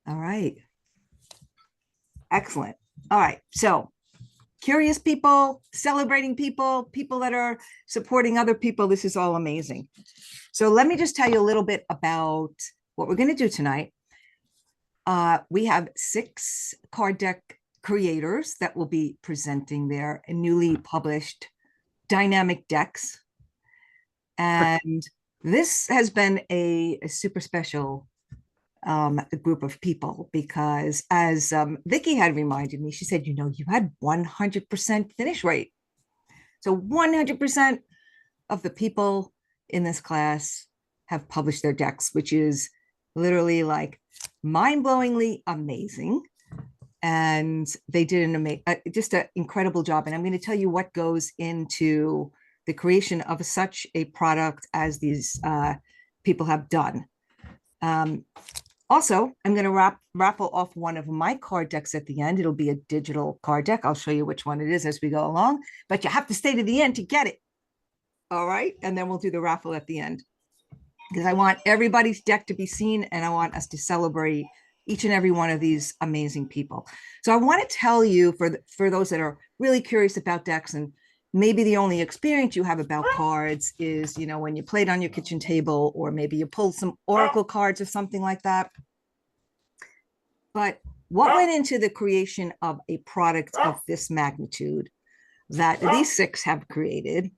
All right. Excellent. All right. So curious people, celebrating people, people that are supporting other people. This is all amazing. So let me just tell you a little bit about what we're going to do tonight. We have 6 card deck creators that will be presenting their newly published dynamic decks. And this has been a super special group of people because, as Vicki had reminded me, she said, you had 100% finish rate. So 100% of the people in this class have published their decks, which is literally like mind-blowingly amazing. And they did just an incredible job. And I'm going to tell you what goes into the creation of such a product as these people have done. Also, I'm going to raffle off one of my card decks at the end. It'll be a digital card deck. I'll show you which one it is as we go along, but you have to stay to the end to get it. All right. And then we'll do the raffle at the end because I want everybody's deck to be seen and I want us to celebrate each and every one of these amazing people. So I want to tell you for those that are really curious about decks, and maybe the only experience you have about cards is, when you played on your kitchen table, or maybe you pulled some Oracle cards or something like that. But what went into the creation of a product of this magnitude that these 6 have created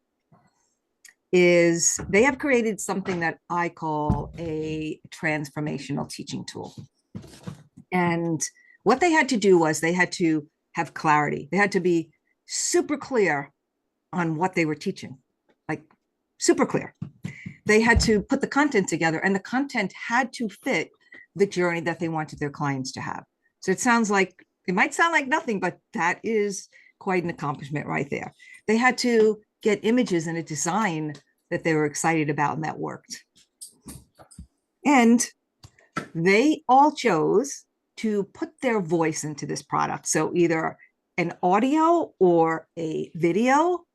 is they have created something that I call a transformational teaching tool. And what they had to do was they had to have clarity. They had to be super clear on what they were teaching, like super clear. They had to put the content together, and the content had to fit the journey that they wanted their clients to have. So it might sound like nothing, but that is quite an accomplishment right there. They had to get images and a design that they were excited about and that worked. And they all chose to put their voice into this product. So either an audio or a video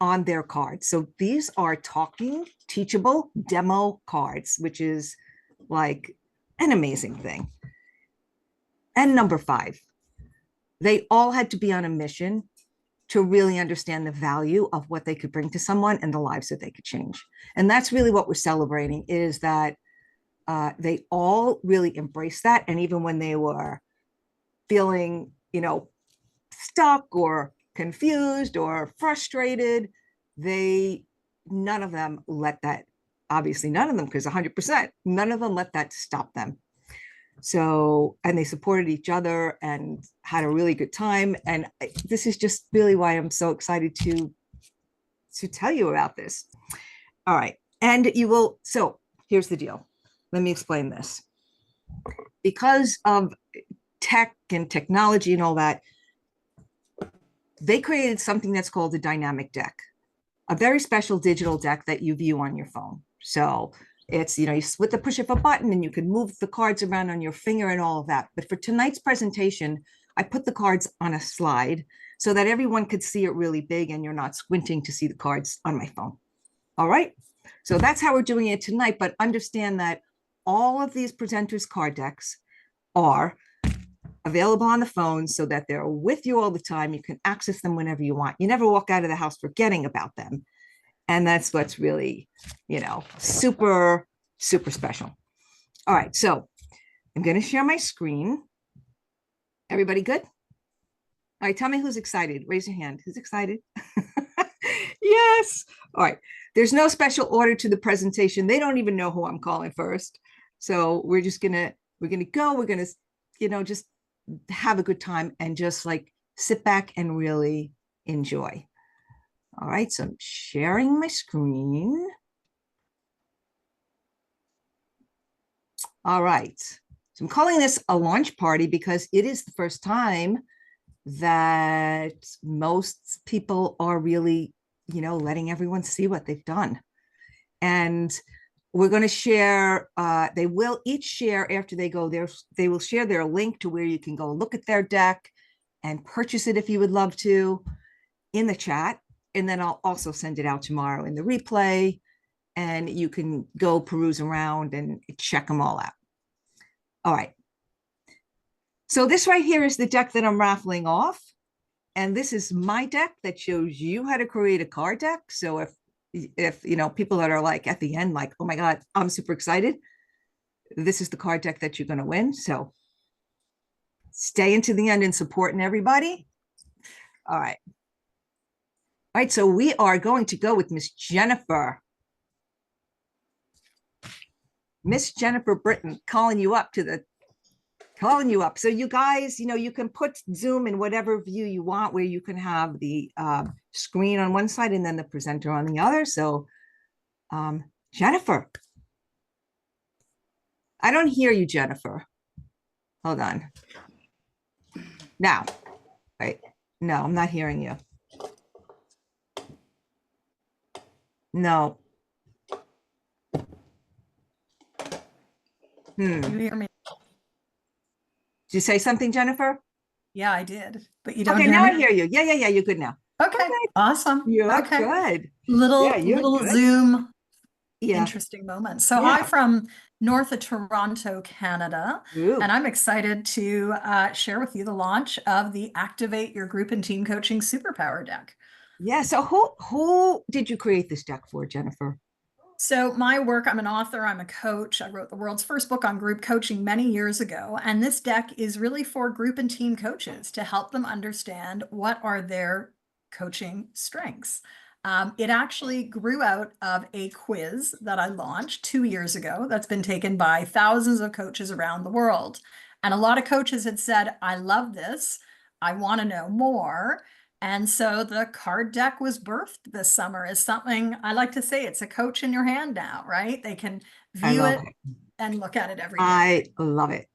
on their cards. So these are talking, teachable demo cards, which is like an amazing thing. And number 5, they all had to be on a mission to really understand the value of what they could bring to someone and the lives that they could change. And that's really what we're celebrating, is that they all really embraced that. And even when they were feeling, stuck or confused or frustrated, none of them let that, obviously none of them, because 100%, none of them let that stop them. So, and they supported each other and had a really good time. And this is just really why I'm so excited to tell you about this. All right. And so here's the deal. Let me explain this. Because of tech and technology and all that, they created something that's called a dynamic deck, a very special digital deck that you view on your phone. So it's, you with the push of a button, and you can move the cards around on your finger and all of that. But for tonight's presentation, I put the cards on a slide so that everyone could see it really big and you're not squinting to see the cards on my phone. All right. So that's how we're doing it tonight. But understand that all of these presenters' card decks are available on the phone so that they're with you all the time. You can access them whenever you want. You never walk out of the house forgetting about them. And that's what's really, super, super special. All right. So I'm going to share my screen. Everybody good? All right. Tell me who's excited. Raise your hand. Who's excited? Yes. All right. There's no special order to the presentation. They don't even know who I'm calling first. So we're going to go. We're going to, just have a good time and just like sit back and really enjoy. All right, so I'm sharing my screen. All right, so I'm calling this a launch party because it is the first time that most people are really, letting everyone see what they've done. And we're going to share, they will each share after they go there, they will share their link to where you can go look at their deck and purchase it if you would love to in the chat. And then I'll also send it out tomorrow in the replay, and you can go peruse around and check them all out. All right. So this right here is the deck that I'm raffling off. And this is my deck that shows you how to create a card deck. So if you know people that are like at the end, like, oh my God, I'm super excited, this is the card deck that you're going to win. So stay into the end and supporting everybody. All right. All right. So we are going to go with Miss Jennifer. Miss Jennifer Britton, calling you up. So you guys, you know, you can put Zoom in whatever view you want, where you can have the screen on one side and then the presenter on the other. So Jennifer, I don't hear you, Jennifer. Hold on. Now, right? No, I'm not hearing you. No. You hear me? Did you say something, Jennifer? Yeah, I did, but you don't Okay, hear now me? I hear you. Yeah, you're good now. Okay, awesome. You're Okay. good. Little Yeah, you're little good. Zoom Yeah. interesting moment. So Yeah. hi from north of Toronto, Canada, Ooh. and I'm excited to share with you the launch of the Activate Your Group and Team Coaching Superpower Deck. Yeah. So who did you create this deck for, Jennifer? So my work, I'm an author, I'm a coach. I wrote the world's first book on group coaching many years ago. And this deck is really for group and team coaches to help them understand what are their coaching strengths. It actually grew out of a quiz that I launched 2 years ago that's been taken by thousands of coaches around the world. And a lot of coaches had said, I love this. I want to know more. And so the card deck was birthed this summer as something I like to say it's a coach in your hand now, right? They can view it and look at it every day. I love it.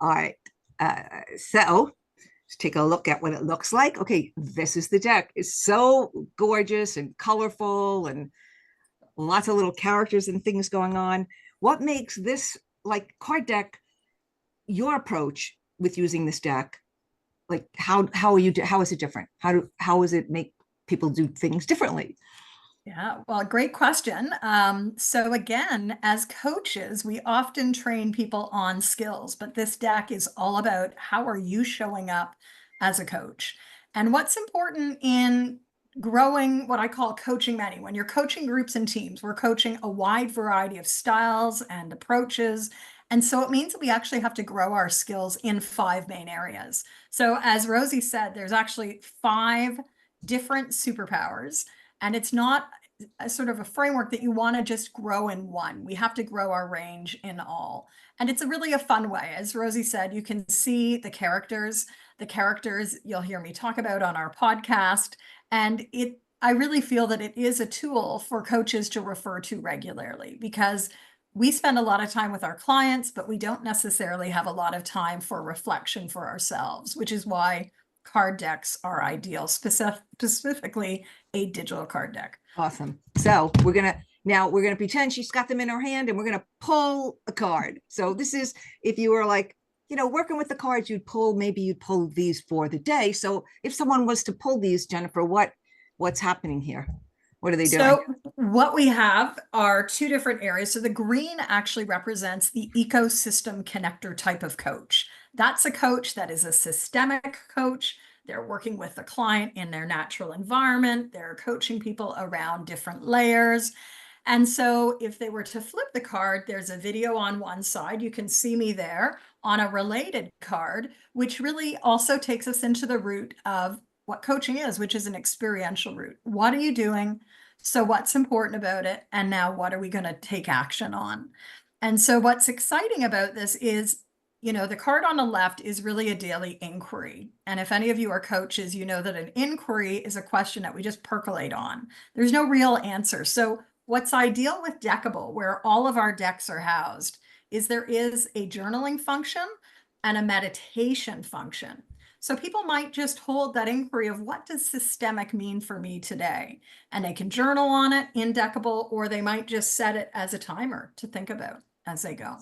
All right. So let's take a look at what it looks like. Okay, this is the deck. It's so gorgeous and colorful and lots of little characters and things going on. What makes this like card deck your approach with using this deck? Like how is it different? How does it make people do things differently? Yeah, well, great question. So again, as coaches, we often train people on skills, but this deck is all about how are you showing up as a coach? And what's important in growing what I call coaching many. When you're coaching groups and teams, we're coaching a wide variety of styles and approaches. And so it means that we actually have to grow our skills in 5 main areas. So as Rosie said, there's actually 5 different superpowers. And it's not a sort of a framework that you want to just grow in one. We have to grow our range in all. And it's a fun way. As Rosie said, you can see the characters. The characters you'll hear me talk about on our podcast. And I really feel that it is a tool for coaches to refer to regularly because we spend a lot of time with our clients, but we don't necessarily have a lot of time for reflection for ourselves, which is why card decks are ideal, specifically a digital card deck. Awesome. So we're gonna pretend she's got them in her hand and we're gonna pull a card. So this is if you were like, you know, working with the cards, maybe you'd pull these for the day. So if someone was to pull these, Jennifer, what's happening here? What are they doing? So what we have are 2 different areas. So the green actually represents the ecosystem connector type of coach. That's a coach that is a systemic coach. They're working with the client in their natural environment. They're coaching people around different layers. And so if they were to flip the card, there's a video on one side. You can see me there on a related card, which really also takes us into the root of what coaching is, which is an experiential route. What are you doing? So what's important about it? And now what are we going to take action on? And so what's exciting about this is, you know, the card on the left is really a daily inquiry. And if any of you are coaches, you know that an inquiry is a question that we just percolate on. There's no real answer. So what's ideal with Deckable, where all of our decks are housed, is there is a journaling function and a meditation function. So people might just hold that inquiry of what does systemic mean for me today? And they can journal on it in Deckable, or they might just set it as a timer to think about as they go.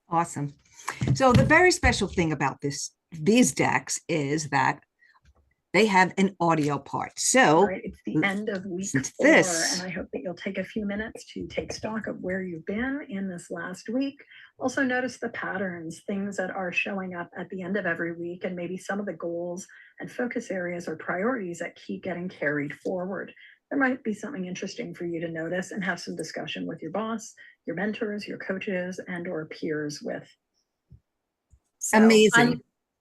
Awesome. So the very special thing about these decks is that they have an audio part. All So right, it's the end of week listen to 4, this. and I hope that you'll take a few minutes to take stock of where you've been in this last week. Also notice the patterns, things that are showing up at the end of every week, and maybe some of the goals and focus areas or priorities that keep getting carried forward. There might be something interesting for you to notice and have some discussion with your boss, your mentors, your coaches, and or peers with. So Amazing.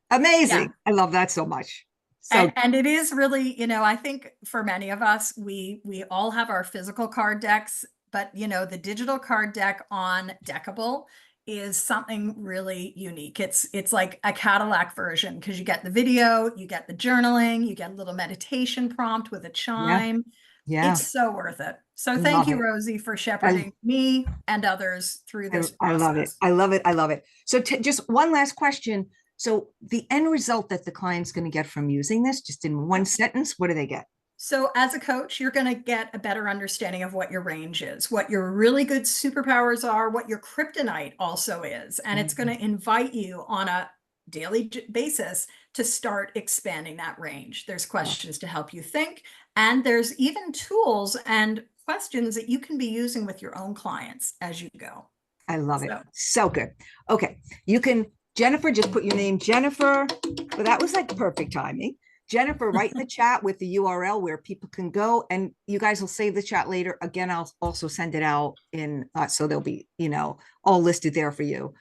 yeah. Amazing. I love that so much. So And it is really, you know, I think for many of us, we all have our physical card decks, but you know, the digital card deck on Deckable is something really unique. It's like a Cadillac version because you get the video, you get the journaling, you get a little meditation prompt with a yeah, chime. yeah. It's so worth it. So thank Love you, it. Rosie, for shepherding me and others through this I love it. process. I love it. I love it. So just one last question. So the end result that the client's going to get from using this, just in one sentence, what do they get? So as a coach, you're going to get a better understanding of what your range is, what your really good superpowers are, what your kryptonite also is. And it's going to invite you on a daily basis to start expanding that range. There's questions to help you think, and there's even tools and questions that you can be using with your own clients as you go. I love it. So good. Okay. You can, Jennifer, just put your name, Jennifer. Well, that was like perfect timing. Jennifer, write in the chat with the URL where people can go, and you guys will save the chat later. Again, I'll also send it out in, so they'll be, you know, all listed there for you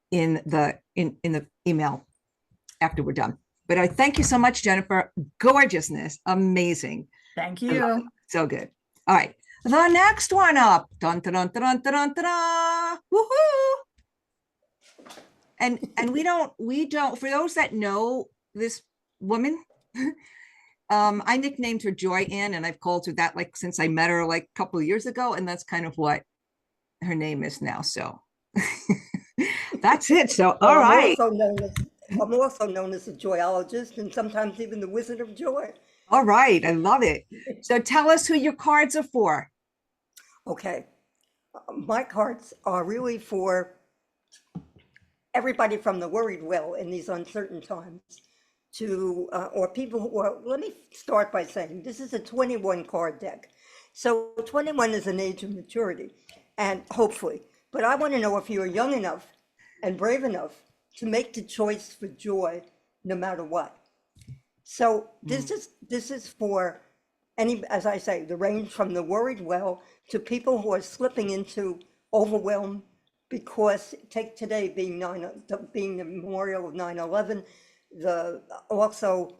in the email after we're done. But I thank you so much, Jennifer. Gorgeousness. Amazing. Thank you. So good. All right. The next one up. Dun, dun, dun, dun, dun, dun, dun, woohoo. And we don't, for those that know this woman, I nicknamed her Joy Ann, and I've called her that like since I met her like a couple of years ago, and that's kind of what her name is now. So that's it. So all right. I'm also known as a joyologist, and sometimes even the Wizard of Joy. All right, I love it. So tell us who your cards are for. Okay, my cards are really for everybody from the worried well in these uncertain times to, or people who are, let me start by saying this is a 21 card deck. So 21 is an age of maturity, and hopefully, but I want to know if you're young enough and brave enough to make the choice for joy no matter what. So this is for any, as I say, the range from the worried well to people who are slipping into overwhelm because take today being the memorial of 9/11, the also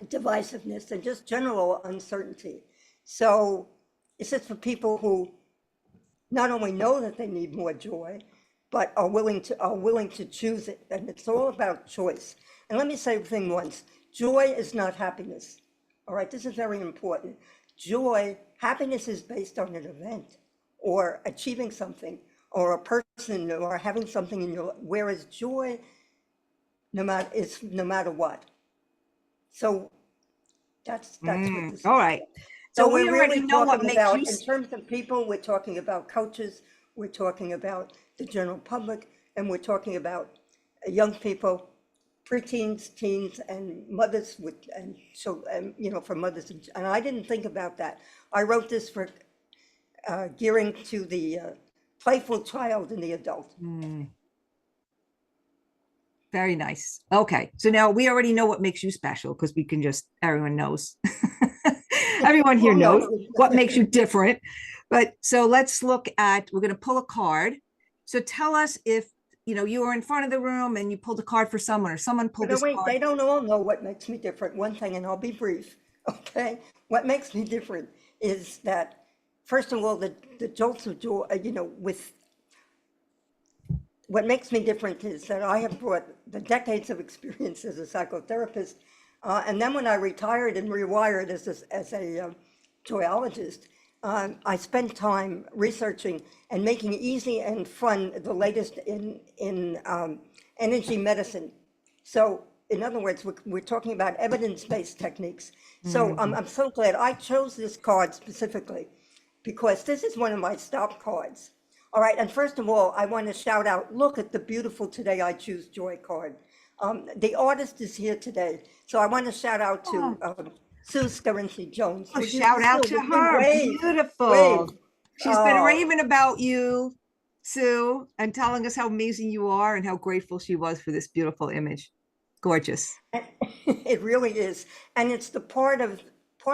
divisiveness and just general uncertainty. So it's just for people who not only know that they need more joy, but are willing to choose it. And it's all about choice. And let me say the thing once, joy is not happiness. All right, this is very important. Happiness is based on an event or achieving something or a person or having something in your, whereas joy, no matter what. So that's what this is. All right. So we we're already really know what talking makes about, you in terms of people, we're talking about coaches, we're talking about the general public, and we're talking about young people, preteens, teens, and mothers with, and so, you know, for mothers. And I didn't think about that. I wrote this for gearing to the playful child and the adult. Very nice. Okay. So now we already know what makes you special because we can just, everyone knows. Everyone here knows what makes you different. But so let's look at, we're going to pull a card. So tell us if, you know, you were in front of the room and you pulled a card for someone or someone pulled this card. They don't all know what makes me different. One thing, and I'll be brief, okay? What makes me different is that, first of all, the jolts of joy, you know, what makes me different is that I have brought the decades of experience as a psychotherapist. And then when I retired and rewired as a joyologist, I spent time researching and making easy and fun the latest in energy medicine. So in other words, we're talking about evidence-based techniques. So I'm so glad I chose this card specifically because this is one of my stop cards. All right, and first of all, I want to shout out, look at the beautiful Today I Choose Joy card. The artist is here today, so I want to shout out to Oh. Sue Scarinci Jones. Oh, Would you- shout out Sue, to would you her. wave? Beautiful. Wave. She's been Oh. raving about you, Sue, and telling us how amazing you are and how grateful she was for this beautiful image. Gorgeous. It really is. And it's the part of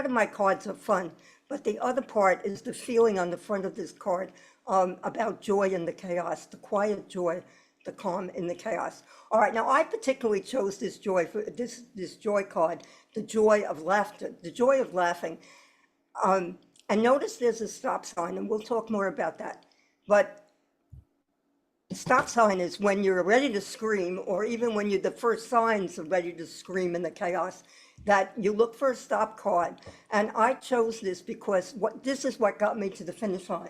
my cards are fun, but the other part is the feeling on the front of this card about joy in the chaos, the quiet joy, the calm in the chaos. All right, now I particularly chose this joy for this joy card, the joy of laughter, the joy of laughing. And notice there's a stop sign, and we'll talk more about that. But the stop sign is when you're ready to scream, or even when you're the first signs of ready to scream in the chaos, that you look for a stop card. And I chose this because this is what got me to the finish line.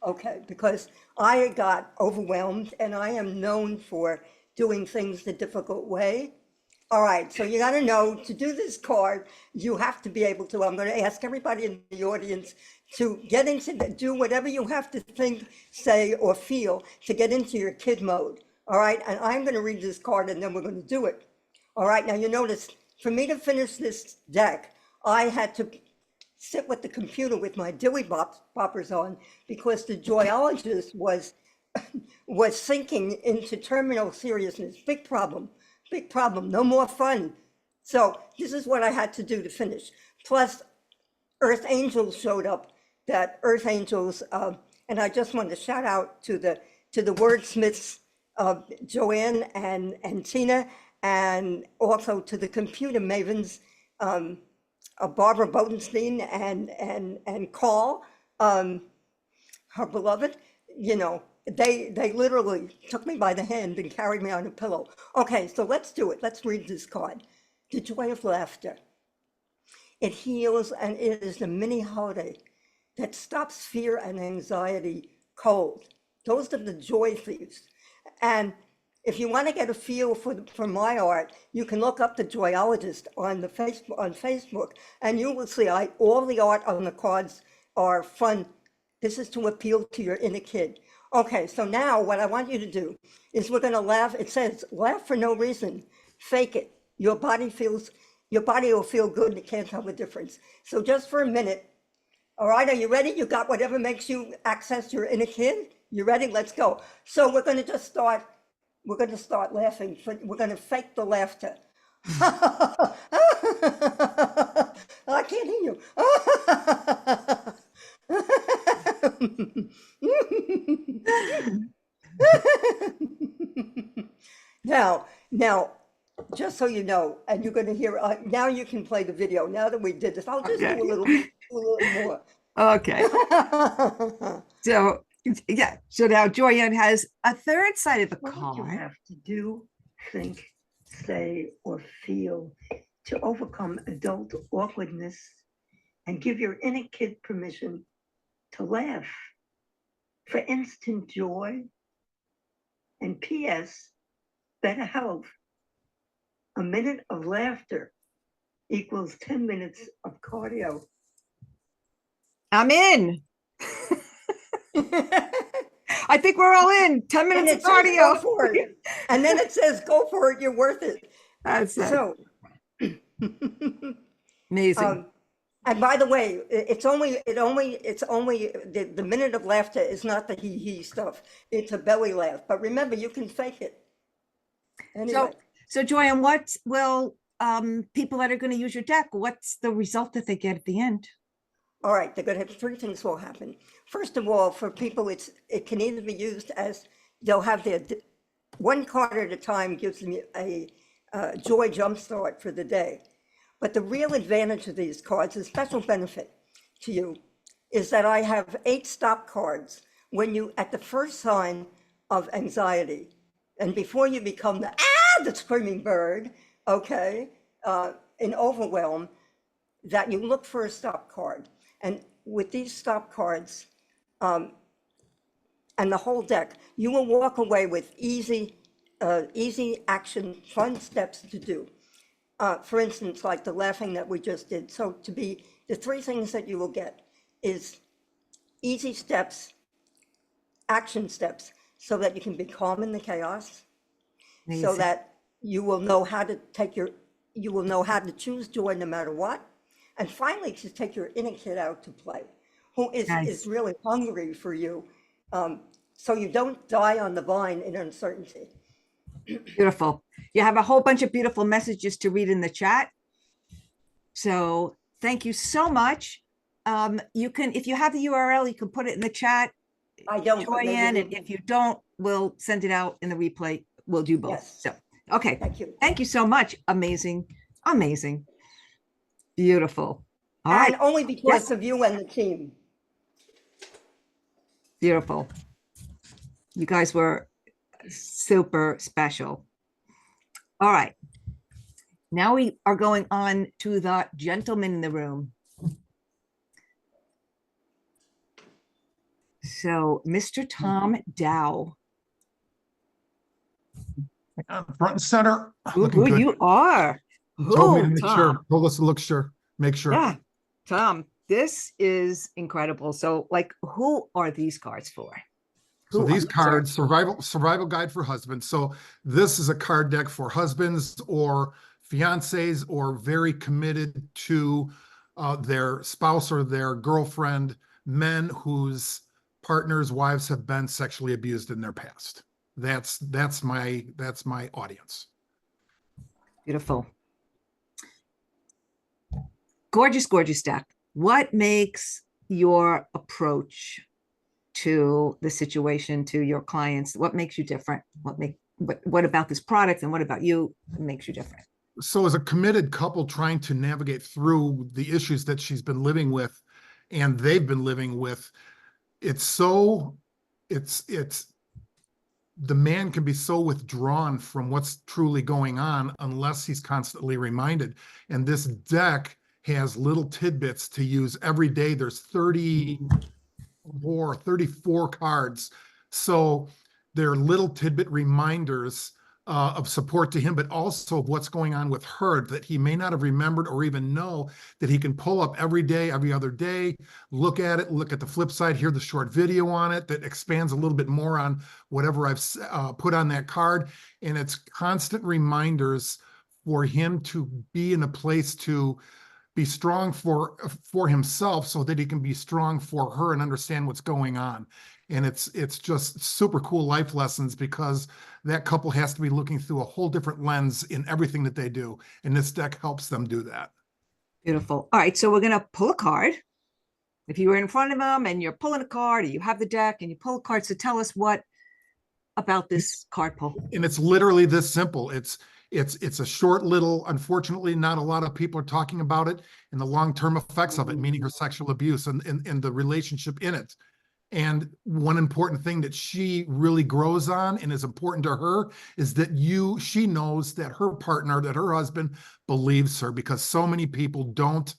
Okay, because I got overwhelmed, and I am known for doing things the difficult way. All right, so you got to know to do this card, you have to be able to. I'm going to ask everybody in the audience to get into do whatever you have to think, say, or feel to get into your kid mode. All right, and I'm going to read this card, and then we're going to do it. All right, now you notice for me to finish this deck, I had to sit with the computer with my dilly boppers on because the joyologist was sinking into terminal seriousness. Big problem, no more fun. So this is what I had to do to finish. Plus, Earth Angels showed up. That Earth Angels, and I just wanted to shout out to the wordsmiths, Joanne and Tina, and also to the computer mavens, Barbara Bodenstein and Carl, her beloved. You know, they literally took me by the hand and carried me on a pillow. Okay, so let's do it. Let's read this card. The joy of laughter. It heals, and it is the mini holiday that stops fear and anxiety cold. Those are the joy thieves. And if you want to get a feel for my art, you can look up the Joyologist on Facebook, and you will see all the art on the cards are fun. This is to appeal to your inner kid. Okay, so now what I want you to do is we're going to laugh. It says, laugh for no reason, fake it. Your body will feel good. It can't tell the difference. So just for a minute. All right, are you ready? You got whatever makes you access your inner kid? You ready? Let's go. So we're going to just start. We're going to start laughing. We're going to fake the laughter. I can't hear you. Now, just so you know, and you're going to hear, now you can play the video. Now that we did this, I'll just do a little more. Okay. So, yeah. So now Joyanne has a third side of the What would you card. have to do, think, say, or feel to overcome adult awkwardness and give your inner kid permission to laugh for instant joy? And P.S. better health. A minute of laughter equals 10 minutes of cardio. I'm in. I think we're all in. 10 And minutes it of says go cardio. for it. And then it says go for it. You're worth it. That's it. So, Amazing. and by the way, it's only the minute of laughter is not the he stuff. It's a belly laugh. But remember, you can fake it. Anyway, So Joyanne, what will people that are going to use your deck, what's the result that they get at the end? all right, they're going to have three things will happen. First of all, for people, it can either be used as they'll have their one card at a time gives them a joy jumpstart for the day. But the real advantage of these cards, a special benefit to you, is that I have 8 stop cards when you, at the first sign of anxiety, and before you become the screaming bird, okay, in overwhelm, that you look for a stop card. And with these stop cards and the whole deck, you will walk away with easy action, fun steps to do. For instance, like the laughing that we just did. So the 3 things that you will get is easy steps, action steps, so that you can be calm in the chaos, so Amazing. that you will know how to you will know how to choose joy no matter what. And finally, to take your inner kid out to play, who Nice. is really hungry for you. So you don't die on the vine in uncertainty. Beautiful. You have a whole bunch of beautiful messages to read in the chat. So thank you so much. You can, if you have the URL, you can put it in the chat. I don't, but maybe Joanne, you- and if you don't, we'll send it out in the replay. We'll do both. Yes. So, okay. Thank you. Thank you so much. Amazing. Amazing. Beautiful. All And right. only because of you and the team. Beautiful. You guys were super special. All right. Now we are going on to the gentleman in the room. So, Mr. Tom Dow. Front and center. Ooh, Looking good. you are. Told me to Ooh, make Tom. sure. Told us to look sure. Make sure. Yeah, Tom, this is incredible. So, like, who are these cards for? So Who these are- cards, survival guide for husbands. So this is a card deck for husbands or fiancés or very committed to their spouse or their girlfriend, men whose partners, wives have been sexually abused in their past. That's my audience. Beautiful. Gorgeous, gorgeous deck. What makes your approach to the situation, to your clients, what makes you different? What about this product and what about you makes you different? So as a committed couple trying to navigate through the issues that she's been living with and they've been living with, it's the man can be so withdrawn from what's truly going on unless he's constantly reminded. And this deck has little tidbits to use every day. There's 34 cards. So they're little tidbit reminders of support to him, but also of what's going on with her that he may not have remembered or even know, that he can pull up every day, every other day, look at it, look at the flip side, hear the short video on it that expands a little bit more on whatever I've put on that card. And it's constant reminders for him to be in a place to be strong for himself so that he can be strong for her and understand what's going on. And it's just super cool life lessons because that couple has to be looking through a whole different lens in everything that they do. And this deck helps them do that. Beautiful. All right, so we're going to pull a card. If you were in front of them and you're pulling a card, or you have the deck and you pull a card, so tell us what about this card pull. And it's literally this simple. It's a short little, unfortunately, not a lot of people are talking about it and the long-term effects of it, meaning her sexual abuse and the relationship in it. And one important thing that she really grows on and is important to her is that she knows that her partner, that her husband believes her, because so many people don't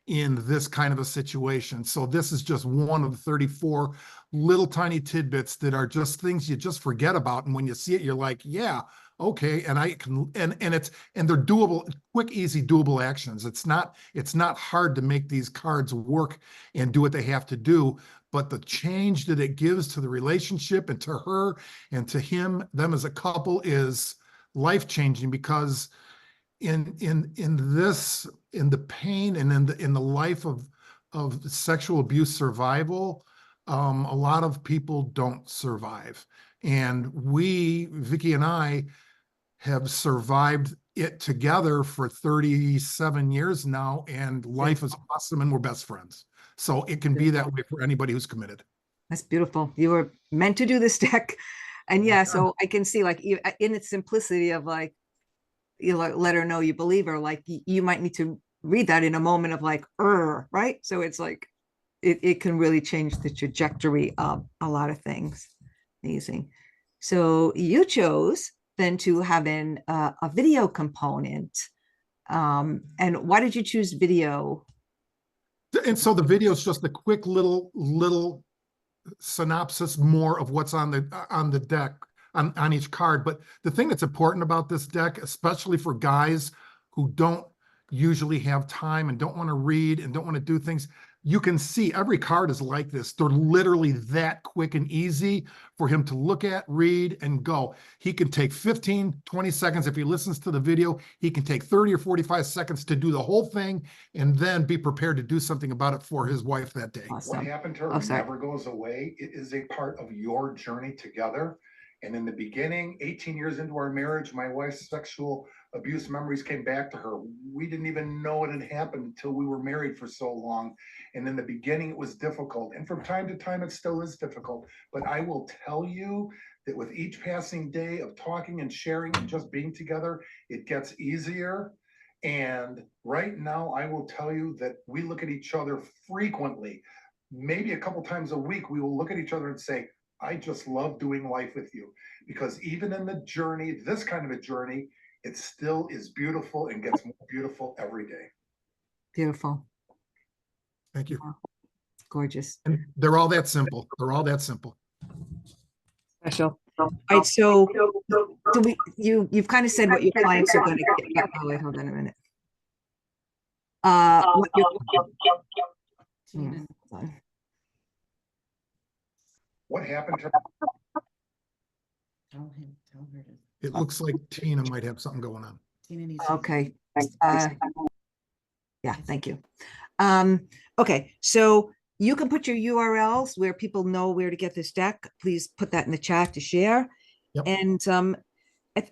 in this kind of a situation. So this is just one of the 34 little tiny tidbits that are just things you just forget about. And when you see it, you're like, yeah, okay. And I can, and they're doable, quick, easy, doable actions. It's not hard to make these cards work and do what they have to do, but the change that it gives to the relationship and to her and to him, them as a couple, is life-changing, because in the pain and in the life of sexual abuse survival, a lot of people don't survive. And Vicki and I, have survived it together for 37 years now, and life is awesome and we're best friends. So it can be that way for anybody who's committed. That's beautiful. You were meant to do this deck. And yeah, so I can see, like, in its simplicity of, like, you know, let her know you believe her, like you might need to read that in a moment of like, right? So it's like, it can really change the trajectory of a lot of things. Amazing. So you chose then to have a video component. And why did you choose video? And so the video is just a quick little synopsis more of what's on the deck on each card. But the thing that's important about this deck, especially for guys who don't usually have time and don't want to read and don't want to do things, you can see every card is like this. They're literally that quick and easy for him to look at, read, and go. He can take 15, 20 seconds. If he listens to the video, he can take 30 or 45 seconds to do the whole thing and then be prepared to do something about it for his wife that day. Awesome. What happened to her Oh, sorry. never goes away. It is a part of your journey together. And in the beginning, 18 years into our marriage, my wife's sexual abuse memories came back to her. We didn't even know it had happened until we were married for so long. And in the beginning, it was difficult. And from time to time, it still is difficult. But I will tell you that with each passing day of talking and sharing and just being together, it gets easier. And right now, I will tell you that we look at each other frequently. Maybe a couple times a week, we will look at each other and say, I just love doing life with you. Because even in the journey, this kind of a journey, it still is beautiful and gets more beautiful every day. Beautiful. Thank you. Gorgeous. And they're all that simple. They're all that simple. Special. All right, so you've kind of said what your clients are going to get. Oh, wait, hold on a minute. What hold on. What happened to Tell her to. It looks like Tina might have something going on. Tina needs to- Okay. Yeah, thank you. Okay, so you can put your URLs where people know where to get this deck. Please put that in the chat to share. Yep. And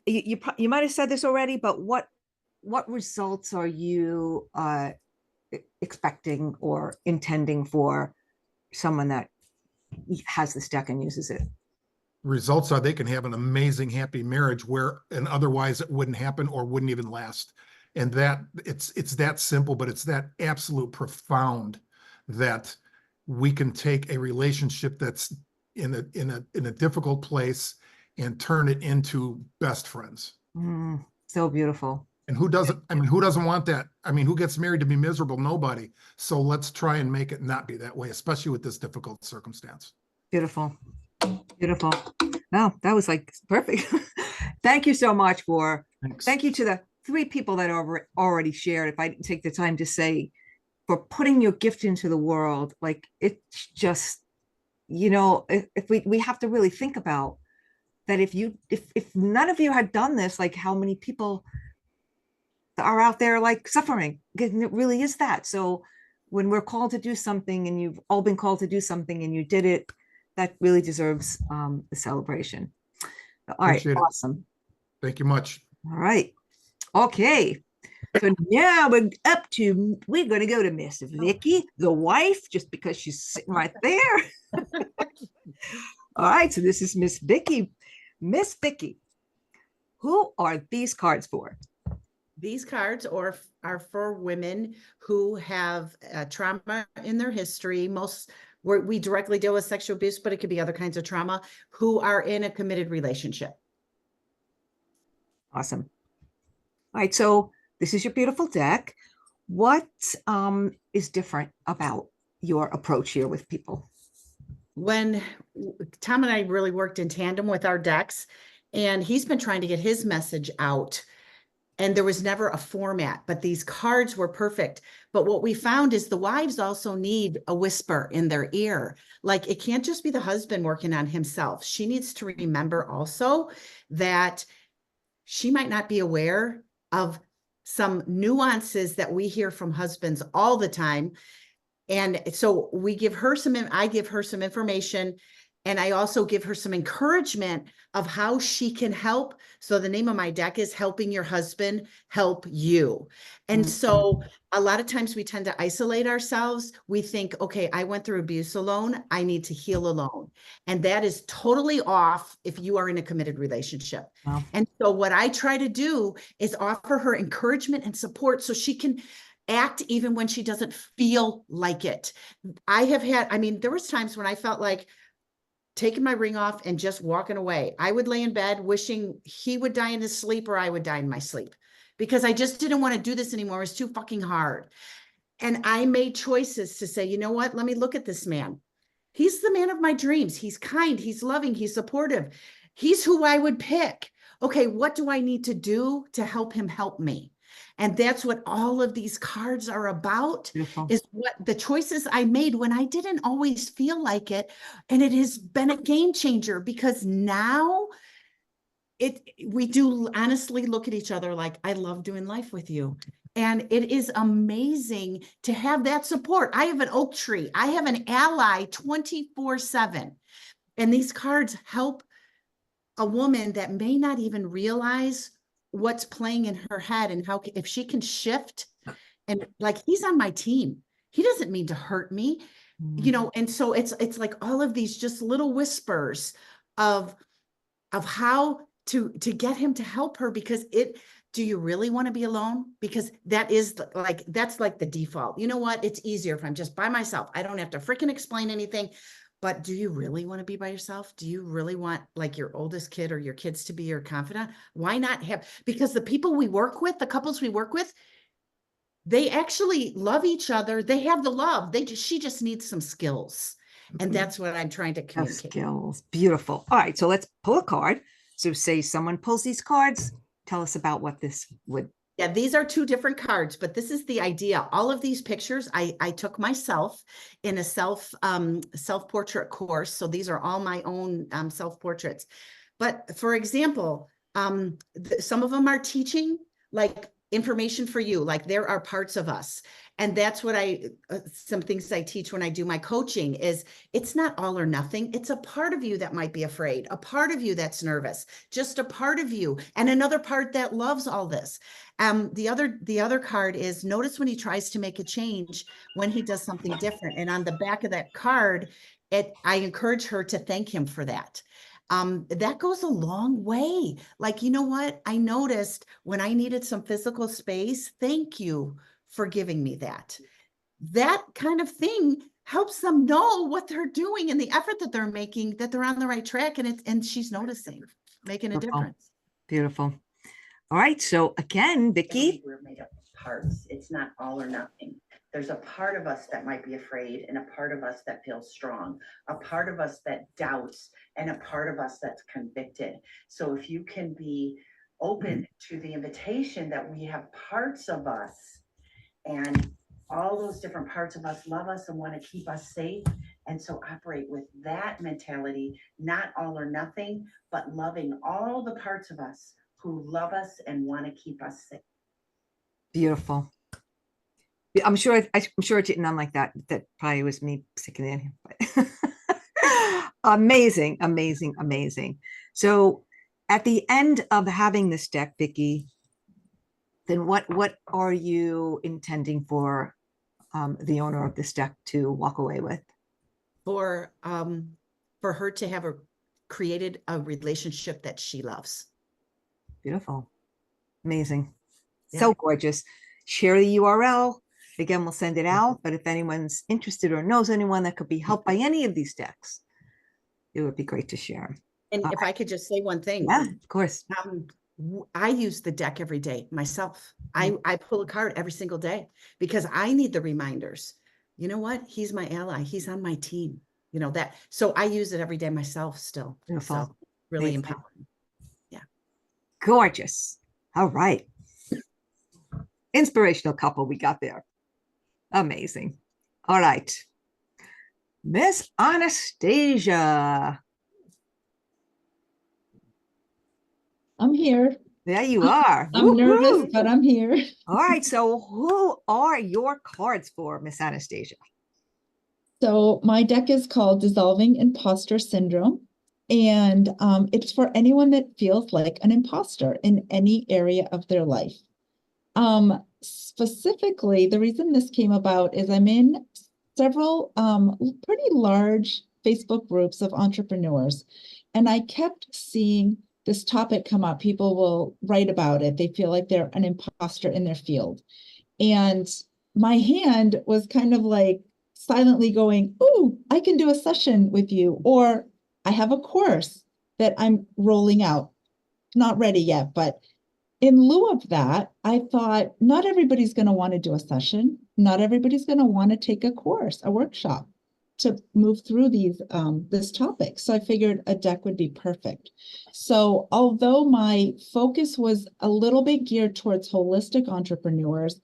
you might have said this already, but what results are you expecting or intending for someone that has this deck and uses it? Results are they can have an amazing, happy marriage where, and otherwise it wouldn't happen or wouldn't even last. And that it's that simple, but it's that absolute profound that we can take a relationship that's in a difficult place and turn it into best friends. So beautiful. And who doesn't want that? I mean, who gets married to be miserable? Nobody. So let's try and make it not be that way, especially with this difficult circumstance. Beautiful. Beautiful. No, that was like perfect. Thank you so much Thanks. thank you to the 3 people that already shared. If I didn't take the time to say, for putting your gift into the world, like it's just, if we have to really think about that. If none of you had done this, like how many people are out there like suffering, because it really is that. So when we're called to do something and you've all been called to do something and you did it, that really deserves the celebration. All right, Appreciate it. awesome. Thank you much. All right. Okay. So now we're going to go to Miss Vicky, the wife, just because she's sitting right there. All right. So this is Miss Vicky. Miss Vicky, who are these cards for? These cards are for women who have trauma in their history. We directly deal with sexual abuse, but it could be other kinds of trauma, who are in a committed relationship. Awesome. All right. So this is your beautiful deck. What is different about your approach here with people? When Tom and I really worked in tandem with our decks, and he's been trying to get his message out, and there was never a format, but these cards were perfect. But what we found is the wives also need a whisper in their ear. Like, it can't just be the husband working on himself. She needs to remember also that she might not be aware of some nuances that we hear from husbands all the time. And so I give her some information, and I also give her some encouragement of how she can help. So the name of my deck is Helping Your Husband Help You. And so a lot of times we tend to isolate ourselves. We think, okay, I went through abuse alone. I need to heal alone. And that is totally off if you are in a committed relationship. Wow. And so what I try to do is offer her encouragement and support so she can act even when she doesn't feel like it. There was times when I felt like taking my ring off and just walking away. I would lay in bed wishing he would die in his sleep or I would die in my sleep, because I just didn't want to do this anymore. It was too fucking hard. And I made choices to say, you know what? Let me look at this man. He's the man of my dreams. He's kind. He's loving. He's supportive. He's who I would pick. Okay, what do I need to do to help him help me? And that's what all of these cards are about, Beautiful. is what the choices I made when I didn't always feel like it. And it has been a game changer, because now we do honestly look at each other like, I love doing life with you. And it is amazing to have that support. I have an oak tree. I have an ally 24/7. And these cards help a woman that may not even realize what's playing in her head, and how, if she can shift, and like, he's on my team. He doesn't mean to hurt me, you know? And so it's like all of these just little whispers of how to get him to help her, because do you really want to be alone? Because that's like the default. You know what? It's easier if I'm just by myself. I don't have to freaking explain anything. But do you really want to be by yourself? Do you really want, like, your oldest kid or your kids to be your confidant? Why not have, because the people we work with, the couples we work with, they actually love each other. They have the love. She just needs some skills. And that's what I'm trying to Of communicate. skills. Beautiful. All right, so let's pull a card. So say someone pulls these cards, tell us about what this would. Yeah, these are two different cards, but this is the idea. All of these pictures I took myself in a self-portrait course. So these are all my own self-portraits. But for example, some of them are teaching, like information for you, like there are parts of us. And that's what some things I teach when I do my coaching is, it's not all or nothing. It's a part of you that might be afraid, a part of you that's nervous, just a part of you, and another part that loves all this. The other card is, notice when he tries to make a change, when he does something different. And on the back of that card, I encourage her to thank him for that. That goes a long way. Like, you know what? I noticed when I needed some physical space, thank you for giving me that. That kind of thing helps them know what they're doing and the effort that they're making, that they're on the right track. And she's noticing, making a Beautiful. difference. Beautiful. All right, so again, Vicki. We're made up of parts. It's not all or nothing. There's a part of us that might be afraid, and a part of us that feels strong, a part of us that doubts, and a part of us that's convicted. So if you can be open to the invitation that we have parts of us, and all those different parts of us love us and want to keep us safe. And so operate with that mentality, not all or nothing, but loving all the parts of us who love us and want to keep us safe. Beautiful. I'm sure it didn't none like that. That probably was me sticking it in here. Amazing, amazing, amazing. So at the end of having this deck, Vicki, then what are you intending for the owner of this deck to walk away with? For her to have created a relationship that she loves. Beautiful. Amazing. Yeah. So gorgeous. Share the URL. Again, we'll send it out, but if anyone's interested or knows anyone that could be helped by any of these decks, it would be great to share. And if I could just say one thing. Yeah, of course. I use the deck every day myself. I pull a card every single day because I need the reminders. You know what? He's my ally. He's on my team. You know that. So I use it every day myself still. Beautiful. So really Amazing. empowering. Yeah. Gorgeous. All right. Inspirational couple we got there. Amazing. All right. Miss Anastasia. I'm here. There you are. I'm nervous, Woo-hoo. but I'm here. All right. So who are your cards for, Miss Anastasia? So my deck is called Dissolving Imposter Syndrome. And it's for anyone that feels like an imposter in any area of their life. Specifically, the reason this came about is I'm in several pretty large Facebook groups of entrepreneurs, and I kept seeing this topic come up. People will write about it. They feel like they're an imposter in their field. And my hand was kind of like silently going, "Ooh, I can do a session with you," or "I have a course that I'm rolling out. Not ready yet, but." In lieu of that, I thought not everybody's going to want to do a session. Not everybody's going to want to take a course, a workshop. to move through this topic. So I figured a deck would be perfect. So although my focus was a little bit geared towards holistic entrepreneurs,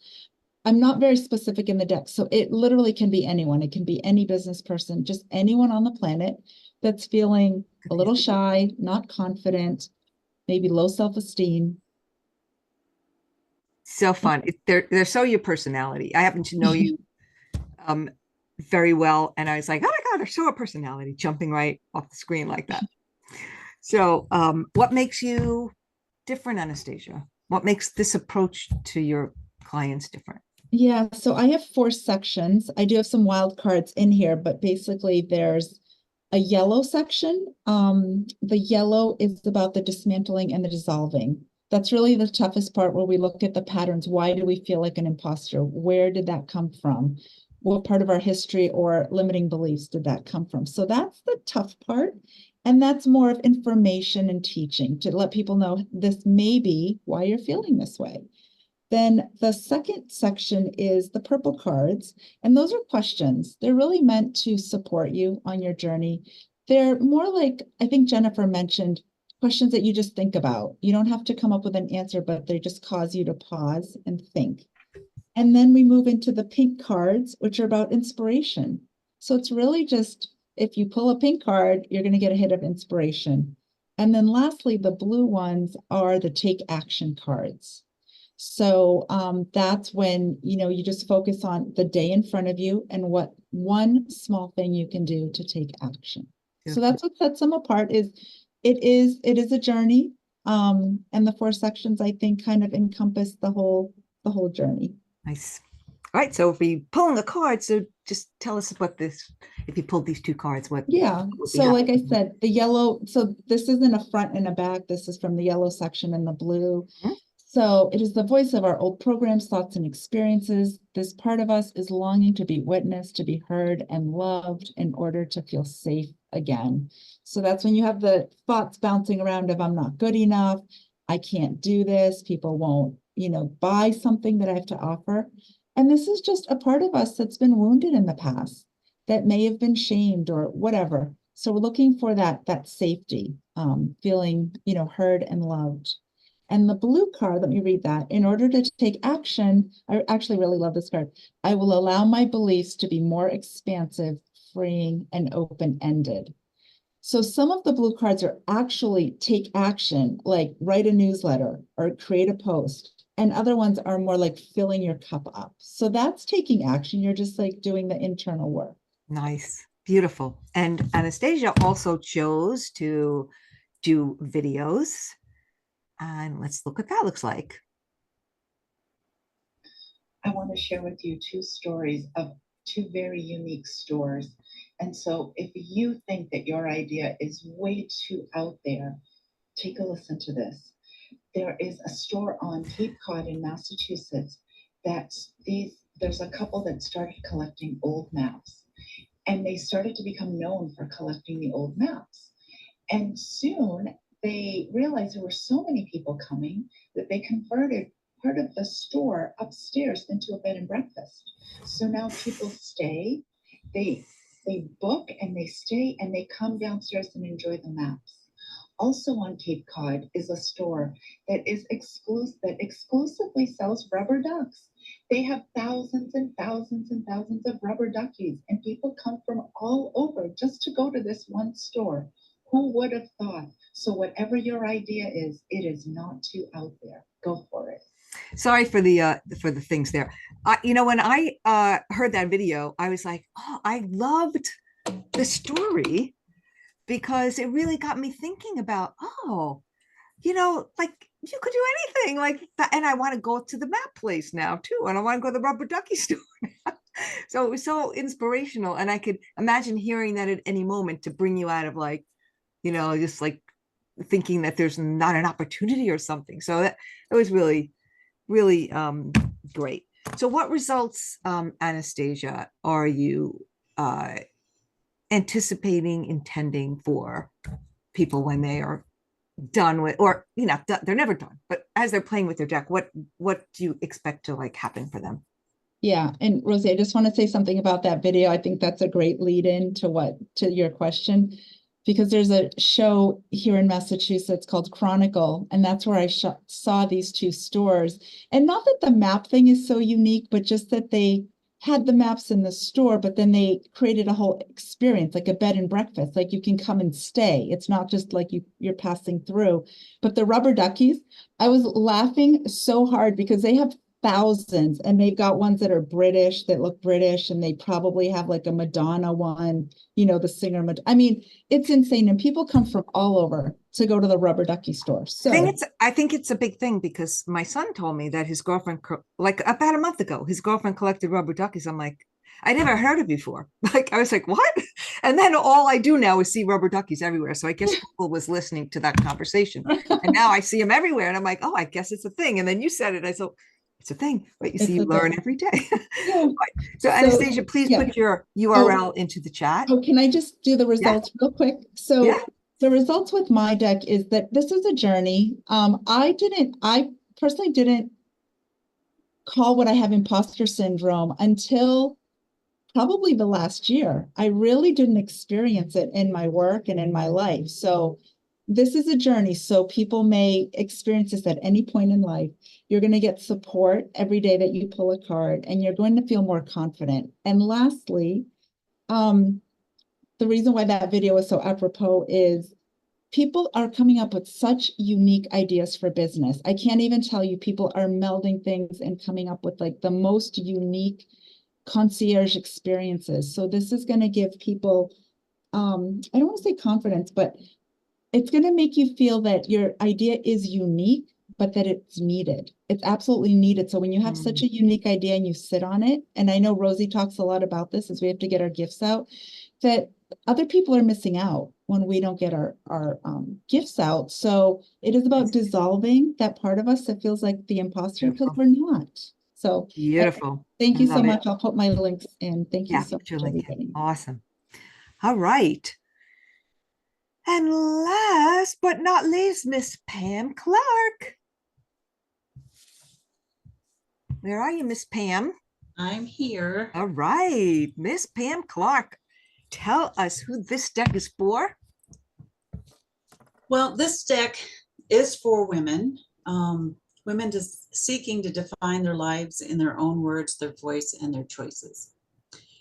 I'm not very specific in the deck. So it literally can be anyone. It can be any business person, just anyone on the planet that's feeling a little shy, not confident, maybe low self-esteem. So fun. They're so your personality. I happen to know you very well, and I was like, oh my God, they're so a personality, jumping right off the screen like that. So what makes you different, Anastasia? What makes this approach to your clients different? Yeah, so I have 4 sections. I do have some wild cards in here, but basically there's a yellow section. The yellow is about the dismantling and the dissolving. That's really the toughest part, where we look at the patterns. Why do we feel like an imposter? Where did that come from? What part of our history or limiting beliefs did that come from? So that's the tough part. And that's more of information and teaching to let people know this may be why you're feeling this way. Then the second section is the purple cards, and those are questions. They're really meant to support you on your journey. They're more like, I think Jennifer mentioned, questions that you just think about. You don't have to come up with an answer, but they just cause you to pause and think. And then we move into the pink cards, which are about inspiration. So it's really just, if you pull a pink card, you're going to get a hit of inspiration. And then lastly, the blue ones are the take action cards. So that's when, you just focus on the day in front of you and what one small thing you can do to take action. So that's what sets them apart. It is a journey. And the 4 sections, I think, kind of encompass the whole journey. Nice. All right. So if we pulling a card, so just tell us what this, if you pulled these 2 cards, what? Yeah. So like I said, the yellow, so this isn't a front and a back. This is from the yellow section and the blue. Mm-hmm. So it is the voice of our old programs, thoughts, and experiences. This part of us is longing to be witnessed, to be heard and loved in order to feel safe again. So that's when you have the thoughts bouncing around of, I'm not good enough, I can't do this, people won't, buy something that I have to offer. And this is just a part of us that's been wounded in the past, that may have been shamed or whatever. So we're looking for that safety, feeling, heard and loved. And the blue card, let me read that. In order to take action, I actually really love this card. I will allow my beliefs to be more expansive, freeing, and open-ended. So some of the blue cards are actually take action, like write a newsletter or create a post. And other ones are more like filling your cup up. So that's taking action. You're just like doing the internal work. Nice. Beautiful. And Anastasia also chose to do videos. And let's look what that looks like. I want to share with you 2 stories of 2 very unique stores. And so if you think that your idea is way too out there, take a listen to this. There is a store on Cape Cod in Massachusetts there's a couple that started collecting old maps, and they started to become known for collecting the old maps. And soon they realized there were so many people coming that they converted part of the store upstairs into a bed and breakfast. So now people stay, they book and they stay and they come downstairs and enjoy the maps. Also on Cape Cod is a store that exclusively sells rubber ducks. They have thousands and thousands and thousands of rubber duckies, and people come from all over just to go to this one store. Who would have thought? So whatever your idea is, it is not too out there. Go for it. Sorry for the things there. When I heard that video, I was like, oh, I loved the story, because it really got me thinking about, like you could do anything like that. And I want to go to the map place now too. And I want to go to the rubber ducky store. So it was so inspirational. And I could imagine hearing that at any moment to bring you out of just like thinking that there's not an opportunity or something. So that was really, really great. So what results, Anastasia, are you intending for people when they are done with, or they're never done, but as they're playing with their deck, what do you expect to happen for them? Yeah, and Rosie, I just want to say something about that video. I think that's a great lead in to your question. Because there's a show here in Massachusetts called Chronicle, and that's where I saw these two stores. And not that the map thing is so unique, but just that they had the maps in the store, but then they created a whole experience, like a bed and breakfast, like you can come and stay. It's not just like you're passing through. But the rubber duckies, I was laughing so hard because they have thousands, and they've got ones that are British, that look British, and they probably have like a Madonna one, the singer. I mean, it's insane. And people come from all over to go to the rubber ducky store. So I think it's a big thing because my son told me that his girlfriend, like about a month ago, his girlfriend collected rubber duckies. I'm like, I never heard it before. Like, I was like, what? And then all I do now is see rubber duckies everywhere. So I guess people was listening to that conversation. And now I see them everywhere. And I'm like, oh, I guess it's a thing. And then you said it. I thought, it's a thing, but you see, you learn every day. Yeah. So Anastasia, please put your URL into the chat. Oh, can I just do the results real quick? So the results with my deck is that this is a journey. I personally didn't call what I have imposter syndrome until probably the last year. I really didn't experience it in my work and in my life. So this is a journey. So people may experience this at any point in life. You're going to get support every day that you pull a card, and you're going to feel more confident. And lastly, the reason why that video is so apropos is people are coming up with such unique ideas for business. I can't even tell you, people are melding things and coming up with like the most unique concierge experiences. So this is going to give people, I don't want to say confidence, but it's going to make you feel that your idea is unique, but that it's needed. It's absolutely needed. So when you have such a unique idea and you sit on it, and I know Rosie talks a lot about this as we have to get our gifts out, that other people are missing out when we don't get our gifts out. So it is about dissolving that part of us that feels like the imposter, because we're not. So beautiful. Thank you so much. I'll put my links in. Thank you so much, everybody. everybody. Awesome. All right. And last but not least, Miss Pam Clark. Where are you, Miss Pam? I'm here. All right, Miss Pam Clark. Tell us who this deck is for. Well, this deck is for women. Women just seeking to define their lives in their own words, their voice, and their choices.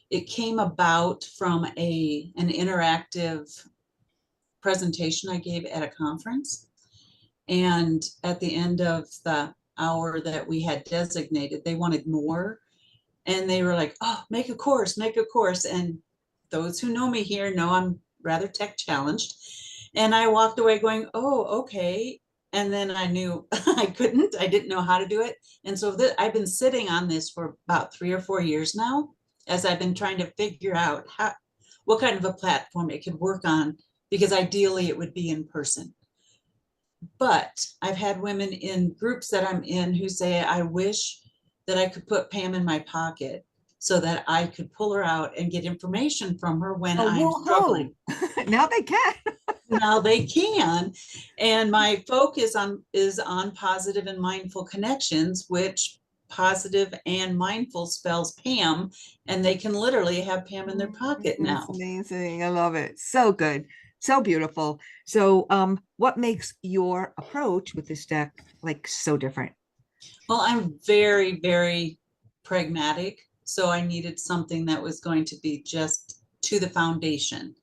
It came about from an interactive presentation I gave at a conference. And at the end of the hour that we had designated, they wanted more. And they were like, oh, make a course, make a course. And those who know me here know I'm rather tech challenged. And I walked away going, oh, okay. And then I knew I didn't know how to do it. And so I've been sitting on this for about 3 or 4 years now, as I've been trying to figure out what kind of a platform it could work on, because ideally it would be in person. But I've had women in groups that I'm in who say, I wish that I could put Pam in my pocket so that I could pull her out and get information from her when I'm struggling. Now they can. Now they can. And my focus is on positive and mindful connections, which positive and mindful spells Pam, and they can literally have Pam in their pocket now. That's amazing. I love it. So good. So beautiful. So what makes your approach with this deck like so different? Well, I'm very, very pragmatic. So I needed something that was going to be just to the foundation.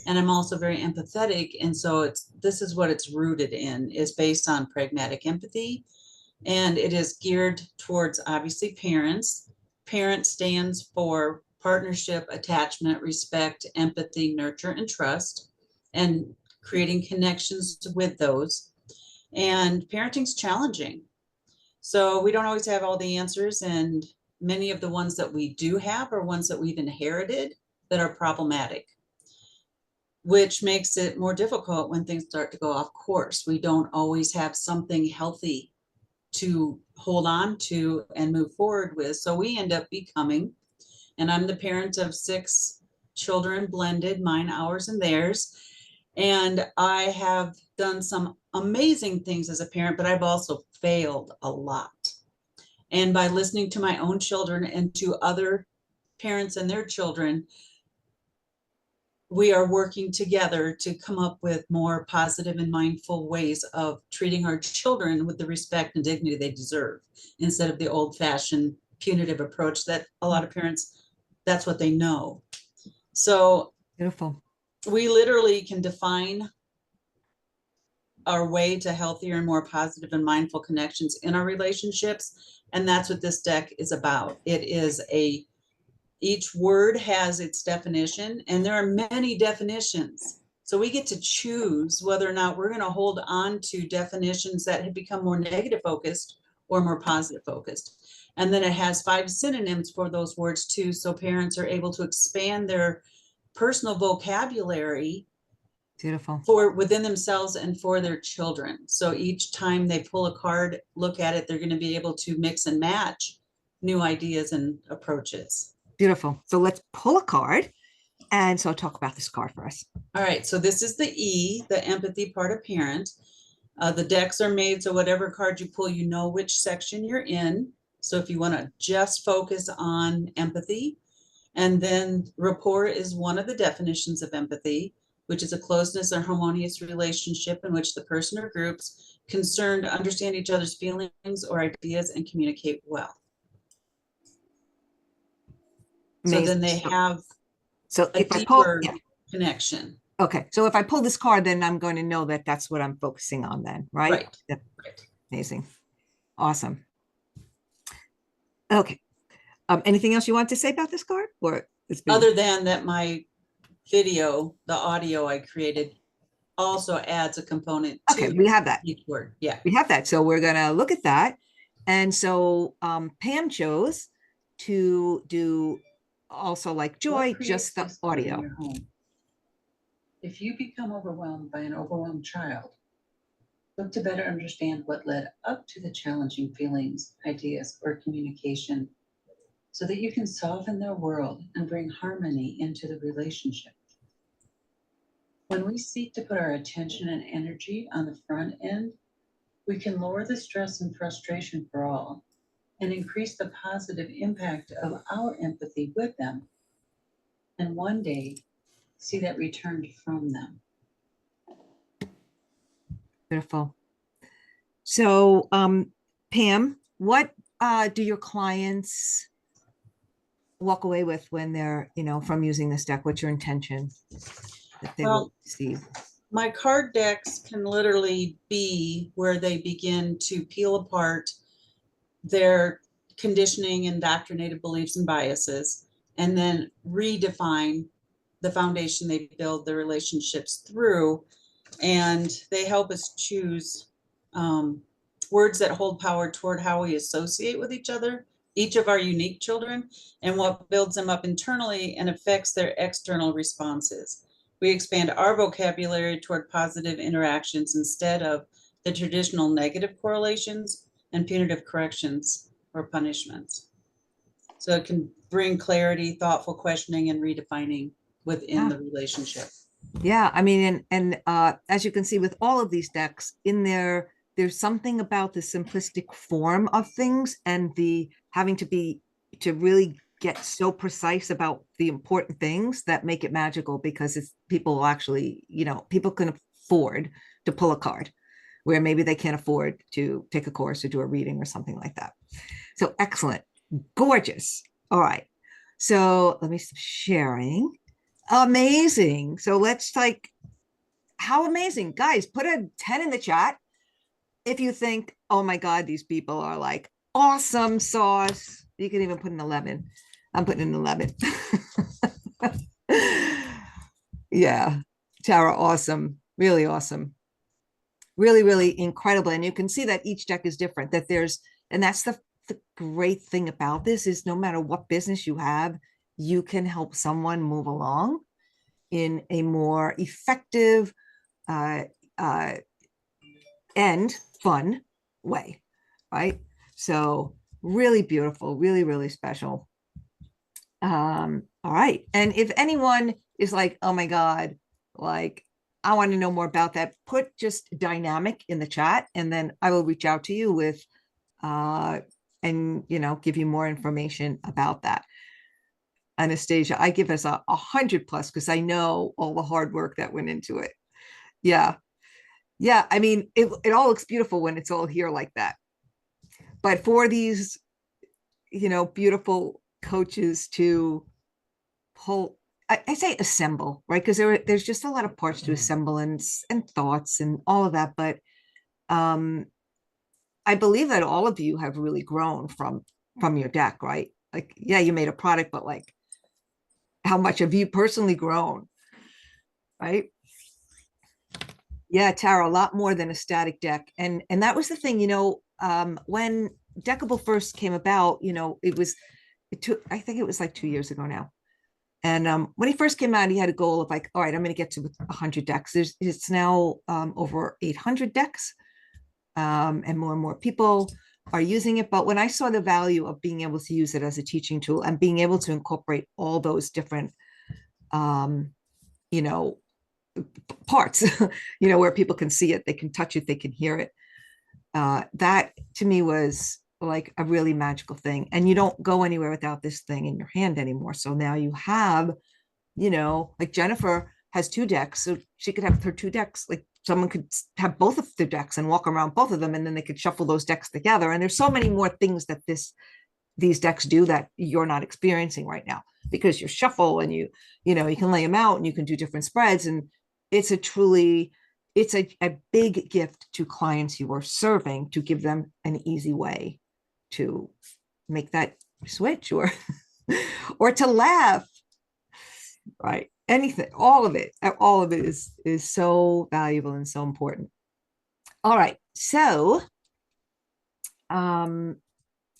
And I'm also very empathetic. And so this is what it's rooted in, is based on pragmatic empathy. And it is geared towards obviously parents. Parent stands for partnership, attachment, respect, empathy, nurture, and trust, and creating connections with those. And parenting's challenging. So we don't always have all the answers. And many of the ones that we do have are ones that we've inherited that are problematic, which makes it more difficult when things start to go off course. We don't always have something healthy to hold on to and move forward with. So we end up becoming, and I'm the parent of 6 children blended, mine, ours, and theirs. And I have done some amazing things as a parent, but I've also failed a lot. And by listening to my own children and to other parents and their children, we are working together to come up with more positive and mindful ways of treating our children with the respect and dignity they deserve, instead of the old-fashioned punitive approach that a lot of parents, that's what they know. So Beautiful. we literally can define our way to healthier and more positive and mindful connections in our relationships. And that's what this deck is about. It is each word has its definition, and there are many definitions. So we get to choose whether or not we're going to hold on to definitions that have become more negative focused or more positive focused. And then it has 5 synonyms for those words too. So parents are able to expand their personal vocabulary Beautiful. for within themselves and for their children. So each time they pull a card, look at it, they're going to be able to mix and match new ideas and approaches. Beautiful. So let's pull a card. And so talk about this card for us. All right, so this is the E, the empathy part of parent. The decks are made so whatever card you pull, you know which section you're in. So if you want to just focus on empathy, and then rapport is one of the definitions of empathy, which is a closeness or harmonious relationship in which the person or groups concerned understand each other's feelings or ideas and communicate well. So then they have So a if I pull, deeper yeah. connection. Okay. So if I pull this card, then I'm going to know that that's what I'm focusing on then, right? Right. Yep. Right. Amazing. Awesome. Okay. Anything else you want to say about this card, or it's been Other than that, my video, the audio I created, also adds a component okay, to we have that. each word. Yeah. We have that. So we're going to look at that. And so Pam chose to do also like Joy, just the audio. If you become overwhelmed by an overwhelmed child, look to better understand what led up to the challenging feelings, ideas, or communication so that you can soften their world and bring harmony into the relationship. When we seek to put our attention and energy on the front end, we can lower the stress and frustration for all and increase the positive impact of our empathy with them. And one day, see that returned from them. Beautiful. So Pam, what do your clients walk away with when they're, from using this deck? What's your intention that they will receive? My card decks can literally be where they begin to peel apart their conditioning, indoctrinated beliefs and biases, and then redefine the foundation they build their relationships through. And they help us choose words that hold power toward how we associate with each other, each of our unique children, and what builds them up internally and affects their external responses. We expand our vocabulary toward positive interactions instead of the traditional negative correlations and punitive corrections or punishments. So it can bring clarity, thoughtful questioning, and redefining within the relationship. Yeah, I mean, and as you can see with all of these decks in there, there's something about the simplistic form of things and the having to really get so precise about the important things that make it magical, because it's people will actually, people can afford to pull a card where maybe they can't afford to take a course or do a reading or something like that. So excellent, gorgeous. All right, so let me stop sharing. Amazing. So let's how amazing. Guys, put a 10 in the chat if you think, oh my God, these people are like awesome sauce. You can even put an 11. I'm putting an 11. Yeah, Tara, awesome. Really awesome. Really, really incredible. And you can see that each deck is different, and that's the great thing about this is no matter what business you have, you can help someone move along in a more effective and fun way, right? So really beautiful, really, really special. All right. And if anyone is like, oh my God, like, I want to know more about that, put just dynamic in the chat, and then I will reach out to you with and, you know, give you more information about that. Anastasia, I give us a 100 plus because I know all the hard work that went into it. Yeah. Yeah. I mean, it all looks beautiful when it's all here like that. But for these, you know, beautiful coaches to pull, I say assemble, right? Because there's just a lot of parts to assemble and thoughts and all of that. But I believe that all of you have really grown from your deck, right? Like, yeah, you made a product, but like, how much have you personally grown, right? Yeah, Tara, a lot more than a static deck. And that was the thing, you know, when Deckable first came about, you know, it took, I think it was like 2 years ago now. And when he first came out, he had a goal of like, all right, I'm going to get to 100 decks. It's now over 800 decks, and more people are using it. But when I saw the value of being able to use it as a teaching tool and being able to incorporate all those different, you know, parts, you know, where people can see it, they can touch it, they can hear it. That to me was like a really magical thing. And you don't go anywhere without this thing in your hand anymore. So now you have, you know, like Jennifer has 2 decks. So she could have her 2 decks. Like someone could have both of their decks and walk around both of them, and then they could shuffle those decks together. And there's so many more things that these decks do that you're not experiencing right now, because you shuffle and you know, you can lay them out and you can do different spreads. And it's a big gift to clients you are serving, to give them an easy way to make that switch or to laugh, right? Anything, all of it is so valuable and so important. All right, so I'm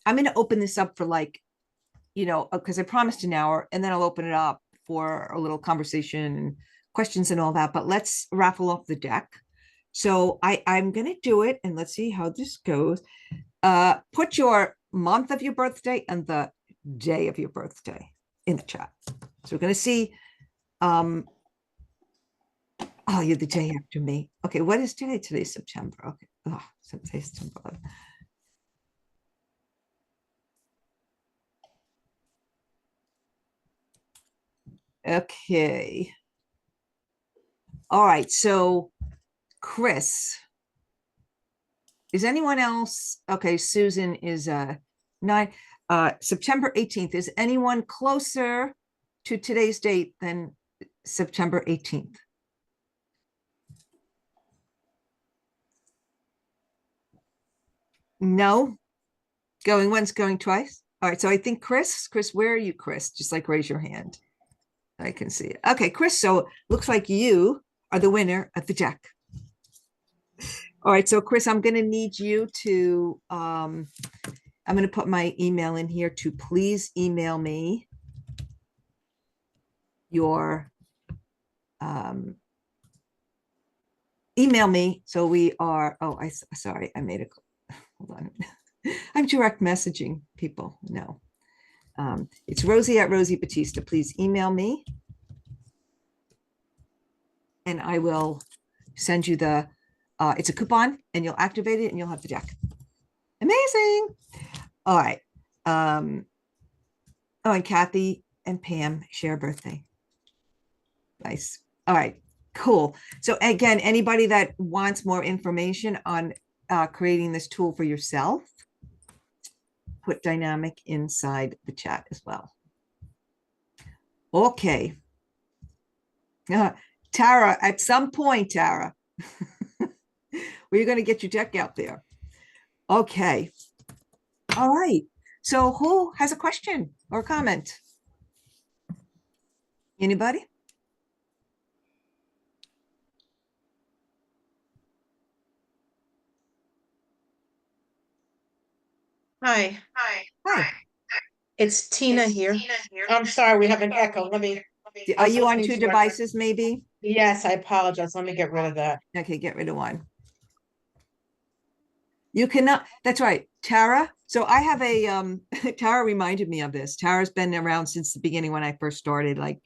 going to open this up for, like, you know, because I promised an hour, and then I'll open it up for a little conversation and questions and all that. But let's raffle off the deck. So I'm going to do it, and let's see how this goes. Put your month of your birthday and the day of your birthday in the chat. So we're going to see. Oh, you're the day after me. Okay, what is today? Today's September. Okay. Oh, today's September. Okay. All right. So, Chris, is anyone else? Okay, Susan is 9. September 18th. Is anyone closer to today's date than September 18th? No? Going once, going twice? All right, so I think Chris, where are you, Chris? Just like raise your hand. I can see it. Okay, Chris, so looks like you are the winner of the deck. All right, so Chris, I'm going to need you to, I'm going to put my email in here to please email me your, email me. So we are, sorry, I made a, hold on. I'm direct messaging people. No, it's Rosie at Rosie Batista. Please email me, and I will send you the, it's a coupon, and you'll activate it and you'll have the deck. Amazing. All right. Oh, and Kathy and Pam share a birthday. Nice. All right, cool. So again, anybody that wants more information on creating this tool for yourself, put dynamic inside the chat as well. Okay. Tara, at some point, Tara, we're going to get your deck out there. Okay. All right. So who has a question or comment? Anybody? Hi. Hi. It's Tina here. I'm sorry, we have an echo. Let me. Are you on 2 devices, maybe? Yes, I apologize. Let me get rid of that. Okay, get rid of one. You cannot, that's right, Tara. So I have a, Tara reminded me of this. Tara's been around since the beginning when I first started, like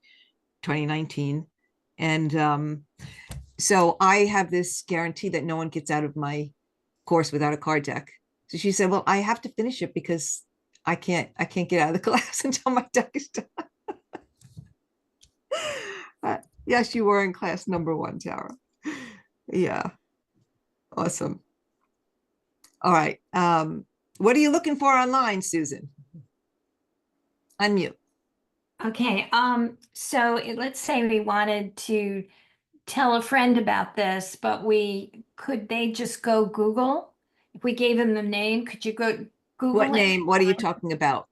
2019. And so I have this guarantee that no one gets out of my course without a card deck. So she said, well, I have to finish it because I can't get out of the class until my deck is done. Yes, you were in class number 1, Tara. Yeah. Awesome. All right. What are you looking for online, Susan? Unmute. Okay, so let's say we wanted to tell a friend about this, but could they just go Google? If we gave them the name, could you go Google What it? name? What are you talking about?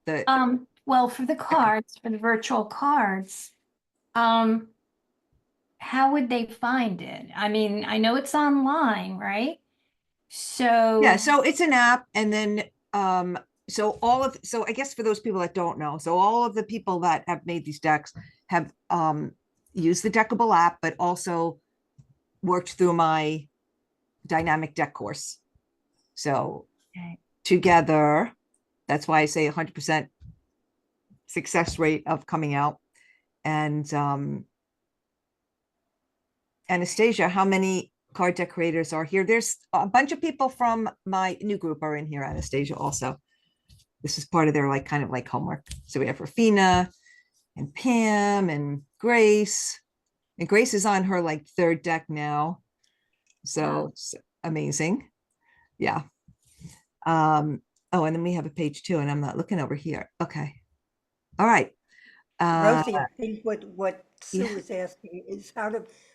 Well, for the cards, for the virtual cards, how would they find it? I mean, I know it's online, right? So Yeah, so it's an app, and then so I guess for those people that don't know, so all of the people that have made these decks have used the Deckable app, but also worked through my dynamic deck course. So together, that's why I say 100% success rate of coming out. And Anastasia, how many card deck creators are here? There's a bunch of people from my new group are in here, Anastasia also. This is part of their kind of homework. So we have Rafina and Pam and Grace. And Grace is on her 3rd deck now. So it's amazing. Yeah. Oh, and then we have a page 2, and I'm not looking over here. Okay. All right. Rosie, I think what Sue yeah. is asking is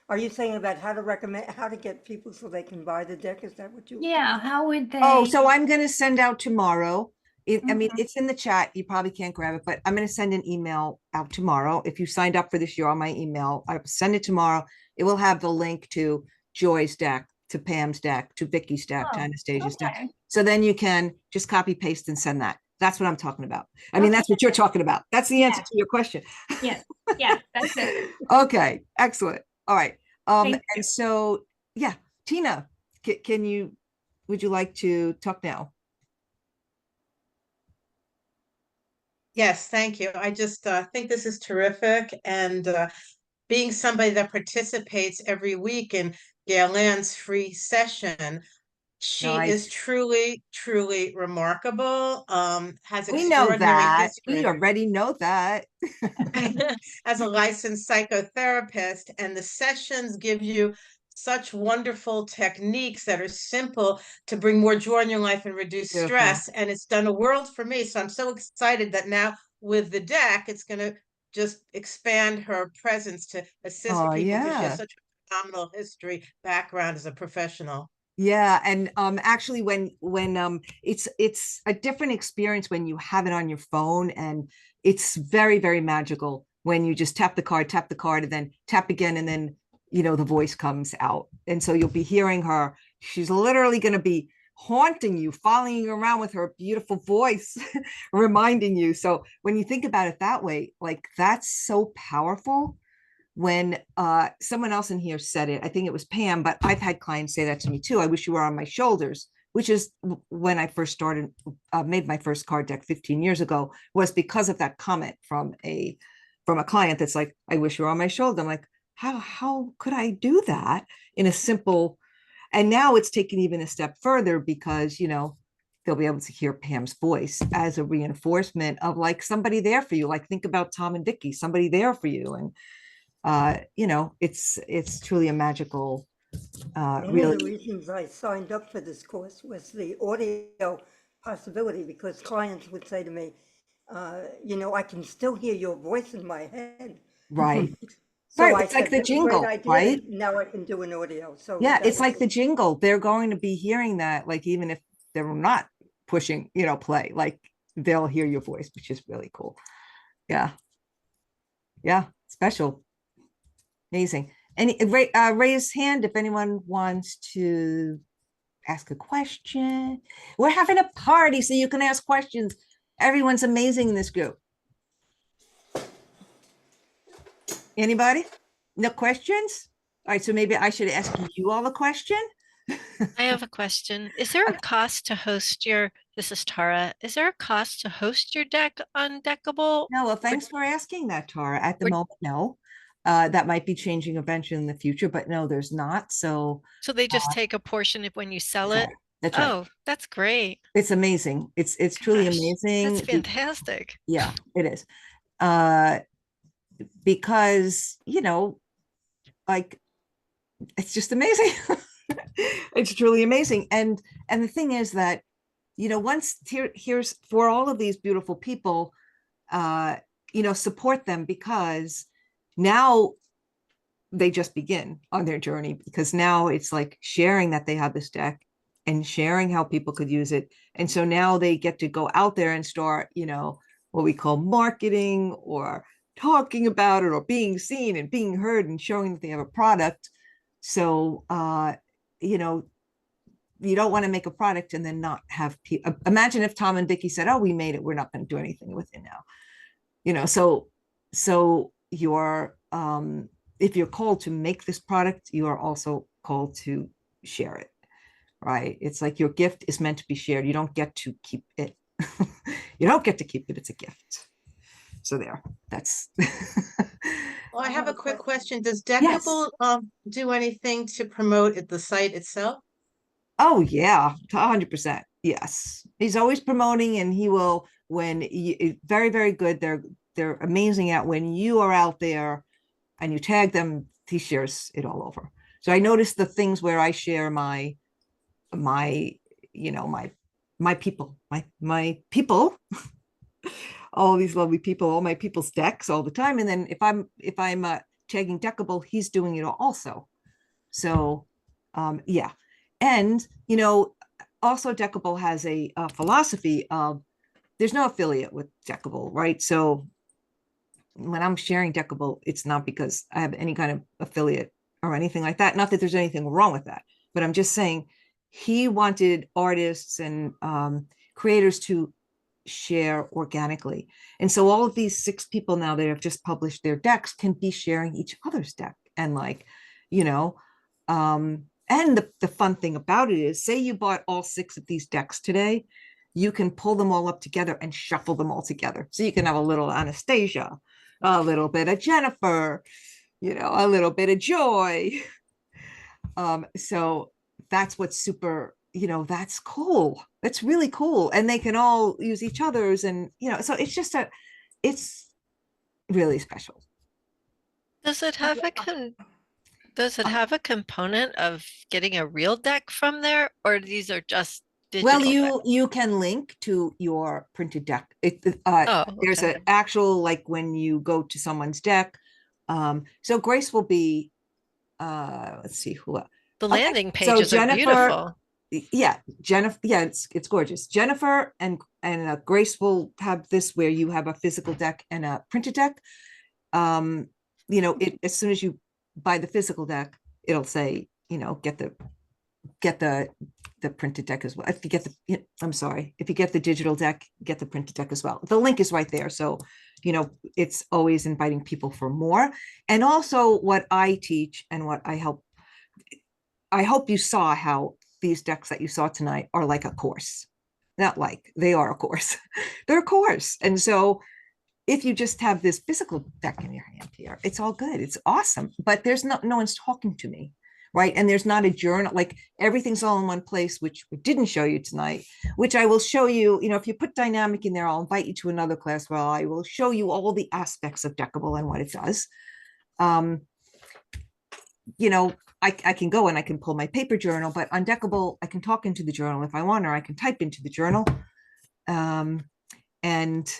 are you saying about how to get people so they can buy the deck? Is that what you? yeah, how would they? Oh, so I'm going to send out tomorrow. I mean, Mhm. it's in the chat. You probably can't grab it, but I'm going to send an email out tomorrow. If you signed up for this, you're on my email. I'll send it tomorrow. It will have the link to Joy's deck, to Pam's deck, to Vicky's deck, to Oh, Anastasia's deck. okay. So then you can just copy, paste, and send that. That's what I'm talking about. I mean, that's what you're talking about. That's the answer to your question. Yes, yeah, that's it. Okay, excellent. All right. Thank you. And so, yeah, Tina, would you like to talk now? Yes, thank you. I just think this is terrific. And being somebody that participates every week in Gail Ann's free session, she is Nice. truly, truly remarkable. Has We know extraordinary that. history We already know that. as a licensed psychotherapist, and the sessions give you such wonderful techniques that are simple to bring more joy in your life and reduce Beautiful. stress. And it's done a world for me. So I'm so excited that now with the deck, it's going to just expand her presence to assist Oh, people because she yeah. has such a phenomenal history background as a professional. Yeah, and actually when it's a different experience when you have it on your phone, and it's very, very magical when you just tap the card, and then tap again, and then the voice comes out. And so you'll be hearing her. She's literally going to be haunting you, following you around with her beautiful voice, reminding you. So when you think about it that way, that's so powerful. When someone else in here said it, I think it was Pam, but I've had clients say that to me too. I wish you were on my shoulders, which is when I first started, made my first card deck 15 years ago, was because of that comment from a client that's like, I wish you were on my shoulder. I'm like, how could I do that in a simple, and now it's taken even a step further because, they'll be able to hear Pam's voice as a reinforcement of somebody there for you. Think about Tom and Vicky, somebody there for you. And it's truly a magical, One of the reasons I signed up for this course was the audio possibility, because clients would say to me, I can still hear your voice in my head. Right. So Right, I it's like said, the "That's a great jingle, idea. right? Now I can do an audio." So Yeah, that it's like was- the jingle. They're going to be hearing that, even if they're not pushing, play, they'll hear your voice, which is really cool. Yeah. Yeah, special. Amazing. And raise hand if anyone wants to ask a question. We're having a party, so you can ask questions. Everyone's amazing in this group. Anybody? No questions? All right, so maybe I should ask you all a question. I have a question. Is there a cost to host this is Tara, is there a cost to host your deck on Deckable? No, well, thanks for asking that, Tara. At the moment, no. That might be changing eventually in the future, but no, there's not. So they just take a portion of when you sell it? That's right. Oh, that's great. It's amazing. It's truly Gosh, amazing. that's fantastic. Yeah, it is. Because, like, it's just amazing. It's truly amazing. And the thing is that, once here's for all of these beautiful people, support them, because now they just begin on their journey, because now it's like sharing that they have this deck and sharing how people could use it. And so now they get to go out there and start, what we call marketing, or talking about it, or being seen and being heard and showing that they have a product. So, you don't want to make a product and then not have people. Imagine if Tom and Vicky said, "Oh, we made it. We're not going to do anything with it now." So you're, if you're called to make this product, you are also called to share it, right? It's like your gift is meant to be shared. You don't get to keep it. You don't get to keep it. It's a gift. So there, that's. Well, I have a quick question. Does Yes. Deckable do anything to promote the site itself? Oh yeah, 100%. Yes, he's always promoting, and he will when very, very good. They're amazing at when you are out there and you tag them, he shares it all over. So I noticed the things where I share my people, my people, all these lovely people, all my people's decks all the time. And then if I'm tagging Deckable, he's doing it also. So yeah. And also Deckable has a philosophy of there's no affiliate with Deckable, right? So when I'm sharing Deckable, it's not because I have any kind of affiliate or anything like that. Not that there's anything wrong with that, but I'm just saying he wanted artists and creators to share organically. And so all of these 6 people now that have just published their decks can be sharing each other's deck. And and the fun thing about it is, say you bought all 6 of these decks today, you can pull them all up together and shuffle them all together. So you can have a little Anastasia, a little bit of Jennifer, a little bit of Joy. So that's what's super, that's cool. That's really cool. And they can all use each other's, and, so it's just it's really special. Does it have a component of getting a real deck from there, or these are just digital Well, decks? you can link to your printed deck. There's okay. an actual, like when you go to someone's deck. So Grace will be, let's see who. The Okay, landing so pages are beautiful. Yeah, Jennifer. Yeah, it's gorgeous. Jennifer and Grace will have this where you have a physical deck and a printed deck. As soon as you buy the physical deck, it'll say, get the printed deck as well. If you get if you get the digital deck, get the printed deck as well. The link is right there. So, it's always inviting people for more. And also what I teach and what I hope you saw how these decks that you saw tonight are like a course. Not like, they are a course. They're a course. And so if you just have this physical deck in your hand here, it's all good. It's awesome. But there's no one's talking to me, right? And there's not a journal, like everything's all in one place, which we didn't show you tonight, which I will show you. If you put dynamic in there, I'll invite you to another class where I will show you all the aspects of Deckable and what it does. I can go and I can pull my paper journal, but on Deckable, I can talk into the journal if I want, or I can type into the journal. And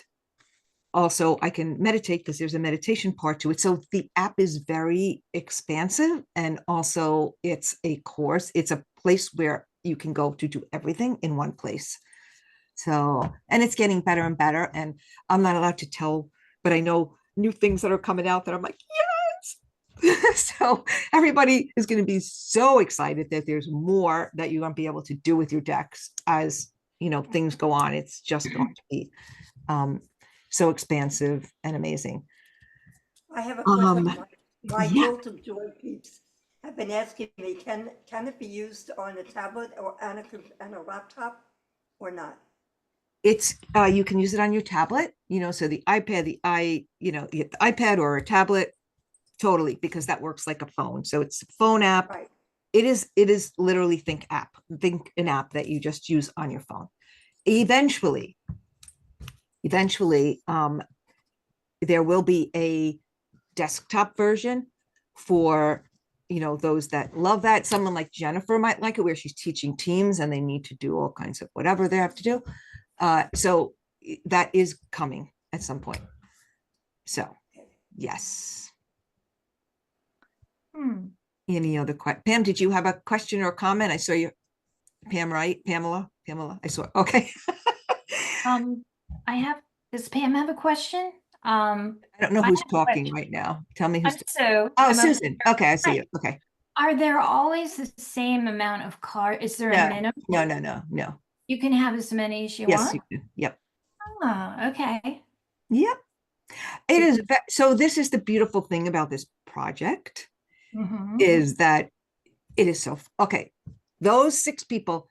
also I can meditate, because there's a meditation part to it. So the app is very expansive, and also it's a course. It's a place where you can go to do everything in one place. So, and it's getting better and better. And I'm not allowed to tell, but I know new things that are coming out that I'm like, yes. So everybody is going to be so excited that there's more that you're going to be able to do with your decks as, things go on. It's just going to be so expansive and amazing. I have a question. My yeah. Jolt of Joy peeps have been asking me, can it be used on a tablet or on a laptop or not? It's you can use it on your tablet, so the iPad, you get the iPad or a tablet, totally, because that works like a phone. So it's a phone app. Right. it is literally think an app that you just use on your phone. Eventually, there will be a desktop version for, those that love that. Someone like Jennifer might like it, where she's teaching teams and they need to do all kinds of whatever they have to do. So that is coming at some point. So, yes. Any other questions? Pam, did you have a question or comment? I saw you, Pam, right? Pamela, I saw, okay. Does Pam have a question? I don't know I who's have a talking question. right now. Tell me who's. I'm Sue. Oh, I'm a Susan. member. Okay, I see Right. you. Okay. Are there always the same amount of cards? Is there a minimum? No. You can have as many as you Yes, want? you can. Yep. Oh, okay. Yep. It is. So this is the beautiful thing about this project, is that it is so, okay. Those 6 people,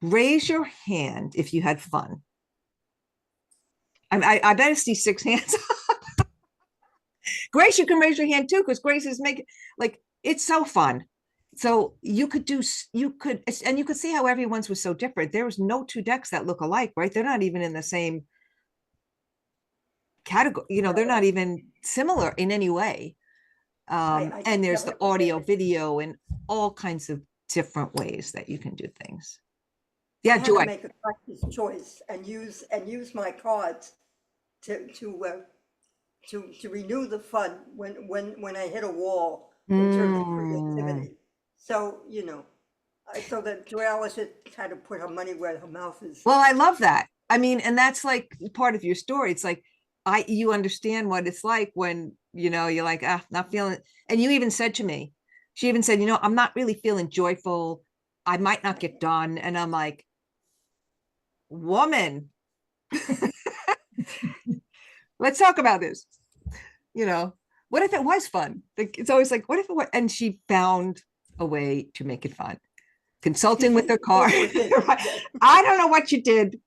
raise your hand if you had fun. I bet I see 6 hands. Grace, you can raise your hand too, because Grace is making, like, it's so fun. So you could see how everyone's was so different. There was no 2 decks that look alike, right? They're not even in the same category, they're not even similar in any way. And there's the audio, video, and all kinds of different ways that you can do things. I Yeah, had Joy. to make a practice choice and use my cards to renew the fun when I hit a wall in terms of creativity. So, so that Joelle just had to put her money where her mouth is. Well, I love that. I mean, and that's like part of your story. It's like, you understand what it's like when, you're like, not feeling it. And you even said to me, she even said, I'm not really feeling joyful. I might not get done. And I'm like, woman, let's talk about this. What if it was fun? It's always like, what if it was? And she found a way to make it fun. Consulting with her car. I don't know what you did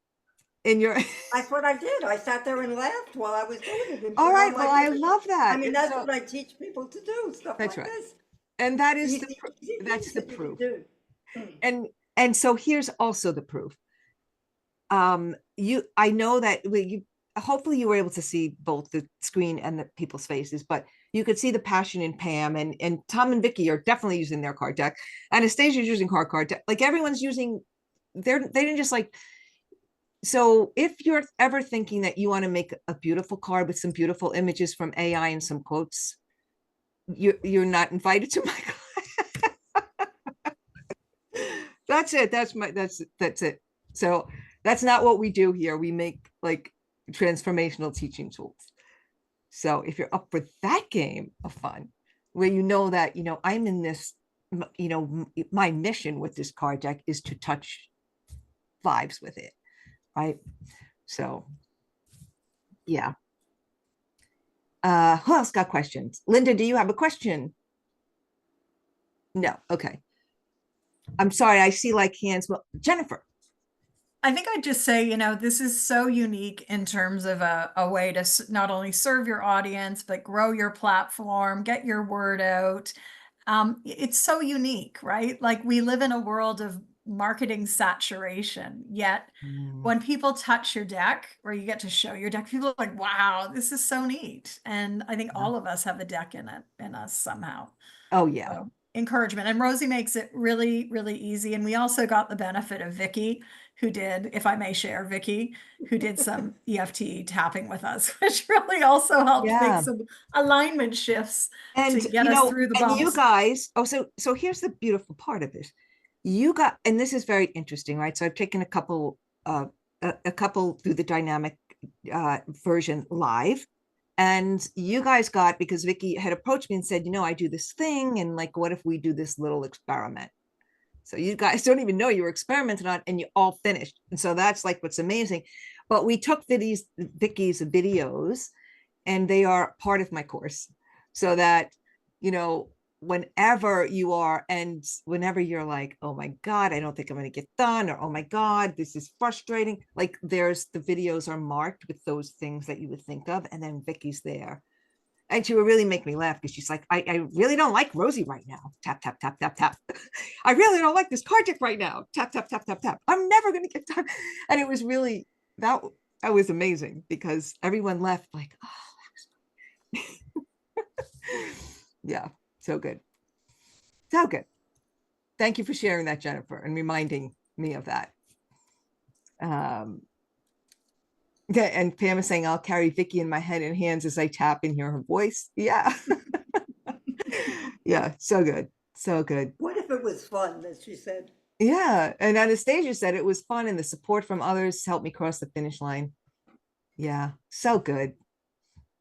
in your. That's what I did. I sat there and laughed while I was doing it. All right. Well, I love that. I mean, that's what I teach people to do. Stuff like this. And that is that's the proof. And so here's also the proof. I know that hopefully you were able to see both the screen and the people's faces, but you could see the passion in Pam, and Tom and Vicky are definitely using their card deck. Anastasia's using her card deck. Like, everyone's using they didn't just like. So if you're ever thinking that you want to make a beautiful card with some beautiful images from AI and some quotes, you're not invited to my class. That's it. That's it. So that's not what we do here. We make like transformational teaching tools. So if you're up for that game of fun, where that, I'm in this, my mission with this card deck is to touch lives with it. Right. So, yeah. Who else got questions? Linda, do you have a question? No. Okay. I'm sorry. I see like hands. Well, Jennifer. I think I'd just say, this is so unique in terms of a way to not only serve your audience, but grow your platform, get your word out. It's so unique, right? Like, we live in a world of marketing saturation, yet when people touch your deck, or you get to show your deck, people are like, wow, this is so neat. And I think all of us have a deck in us somehow. Oh yeah. So, encouragement. And Rosie makes it really, really easy. And we also got the benefit of Vicky, who did, if I may share, Vicky, who did some EFT tapping with us, which really also helped make some alignment shifts to get us through the bumps. And you guys, so here's the beautiful part of this. And this is very interesting, right? So I've taken a couple through the dynamic version live, and you guys got, because Vicky had approached me and said, I do this thing, and like, what if we do this little experiment? So you guys don't even know you were experimenting on, and you all finished. And so that's like what's amazing. But we took Vicky's videos, and they are part of my course, so that whenever you are, and whenever you're like, oh my God, I don't think I'm going to get done, or oh my God, this is frustrating. Like, the videos are marked with those things that you would think of, and then Vicky's there. And she would really make me laugh because she's like, I really don't like Rosie right now. Tap, tap, tap, tap, tap. I really don't like this card deck right now. Tap, tap, tap, tap, tap. I'm never going to get time. And it was really, that was amazing because everyone left like, oh, yeah, so good. So good. Thank you for sharing that, Jennifer, and reminding me of that. Yeah, and Pam is saying, I'll carry Vicky in my head and hands as I tap and hear her voice. Yeah. Yeah, so good. So good. What if it was fun, as she said? Yeah. And Anastasia said it was fun and the support from others helped me cross the finish line. Yeah, so good.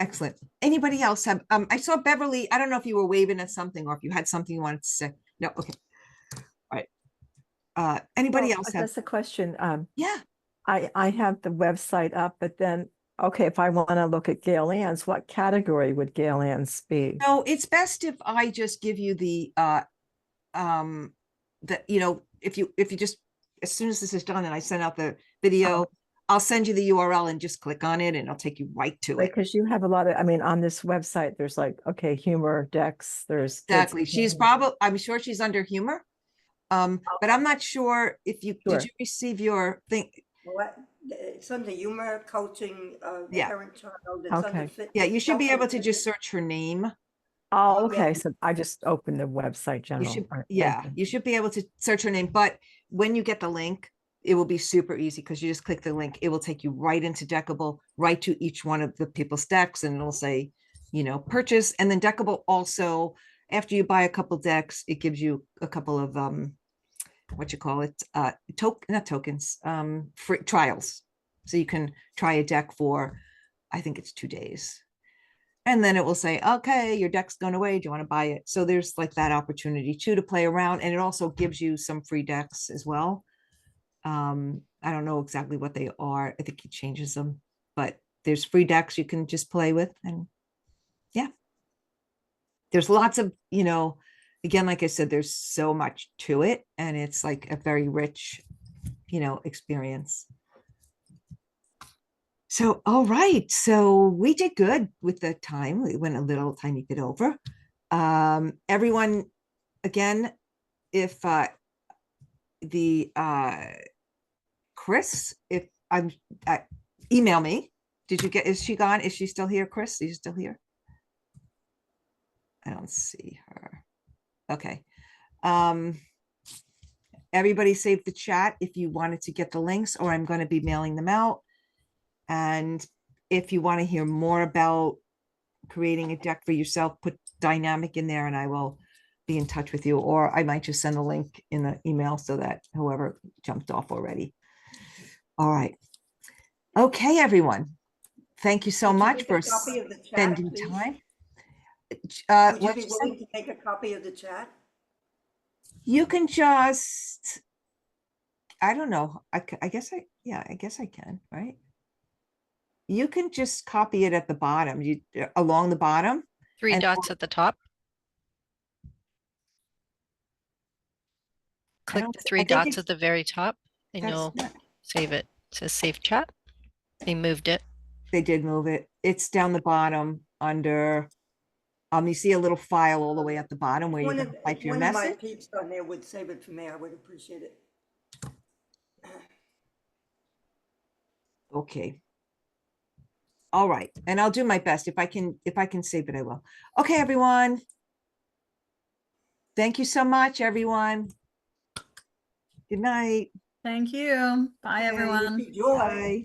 Excellent. Anybody else have, I saw Beverly, I don't know if you were waving at something or if you had something you wanted to say. No, okay. All right. Anybody Well, else I have? guess a question. Yeah. I have the website up, but then, okay, if I want to look at Gail Ann's, what category would Gail Ann's be? No, it's best if I just give you the you know, if you just, as soon as this is done and I send out the video, I'll send you the URL and just click on it and it'll take you right to it. Because you have a lot of, I mean, on this website, there's like, okay, humor decks, there's. kids Exactly. and She's things. probably, I'm sure she's under humor. But I'm not sure if you, Sure. did you receive your thing? What, it's under humor, coaching, Yeah. parent child, it's under Okay. fitness. Yeah, you should be able to self-improvement. just search her name. Oh, Yeah. okay, so I just opened the website You general. should, All right, thank yeah, you. you should be able to search her name, but when you get the link, it will be super easy because you just click the link. It will take you right into Deckable, right to each one of the people's decks, and it'll say, you know, purchase. And then Deckable also, after you buy a couple decks, it gives you a couple of what you call it, not tokens, free trials. So you can try a deck for, I think it's 2 days. And then it will say, okay, your deck's gone away. Do you want to buy it? So there's like that opportunity too to play around. And it also gives you some free decks as well. I don't know exactly what they are. I think he changes them, but there's free decks you can just play with. And yeah, there's lots of, you know, again, like I said, there's so much to it and it's like a very rich, you know, experience. So, all right. So we did good with the time. We went a little tiny bit over. Everyone, again, if Chris, if I'm email me. Did you get, is she gone? Is she still here? Chris, are you still here? I don't see her. Okay. Everybody save the chat if you wanted to get the links, or I'm going to be mailing them out. And if you want to hear more about creating a deck for yourself, put dynamic in there and I will be in touch with you, or I might just send a link in the email so that whoever jumped off already. All right. Okay, everyone. Thank you so Could you much make for a copy of the chat, spending please? time. Would you What be you said? willing to make a copy of the chat? You can just, I don't know. I guess I can, right? You can just copy it at the bottom, along the bottom. Three and- dots at the top. Click don't the thi- I three think dots it's- at the very top and That's you'll not- save it. It says save chat. They moved it. They did move it. It's down the bottom under, you see a little file all the way at the bottom where you can type your One of my message. peeps on there would save it for me, I would appreciate it. Okay. All right, and I'll do my best. If I can save it, I will. Okay, everyone. Thank you so much, everyone. Good night. Thank you. Bye, everyone. Bye.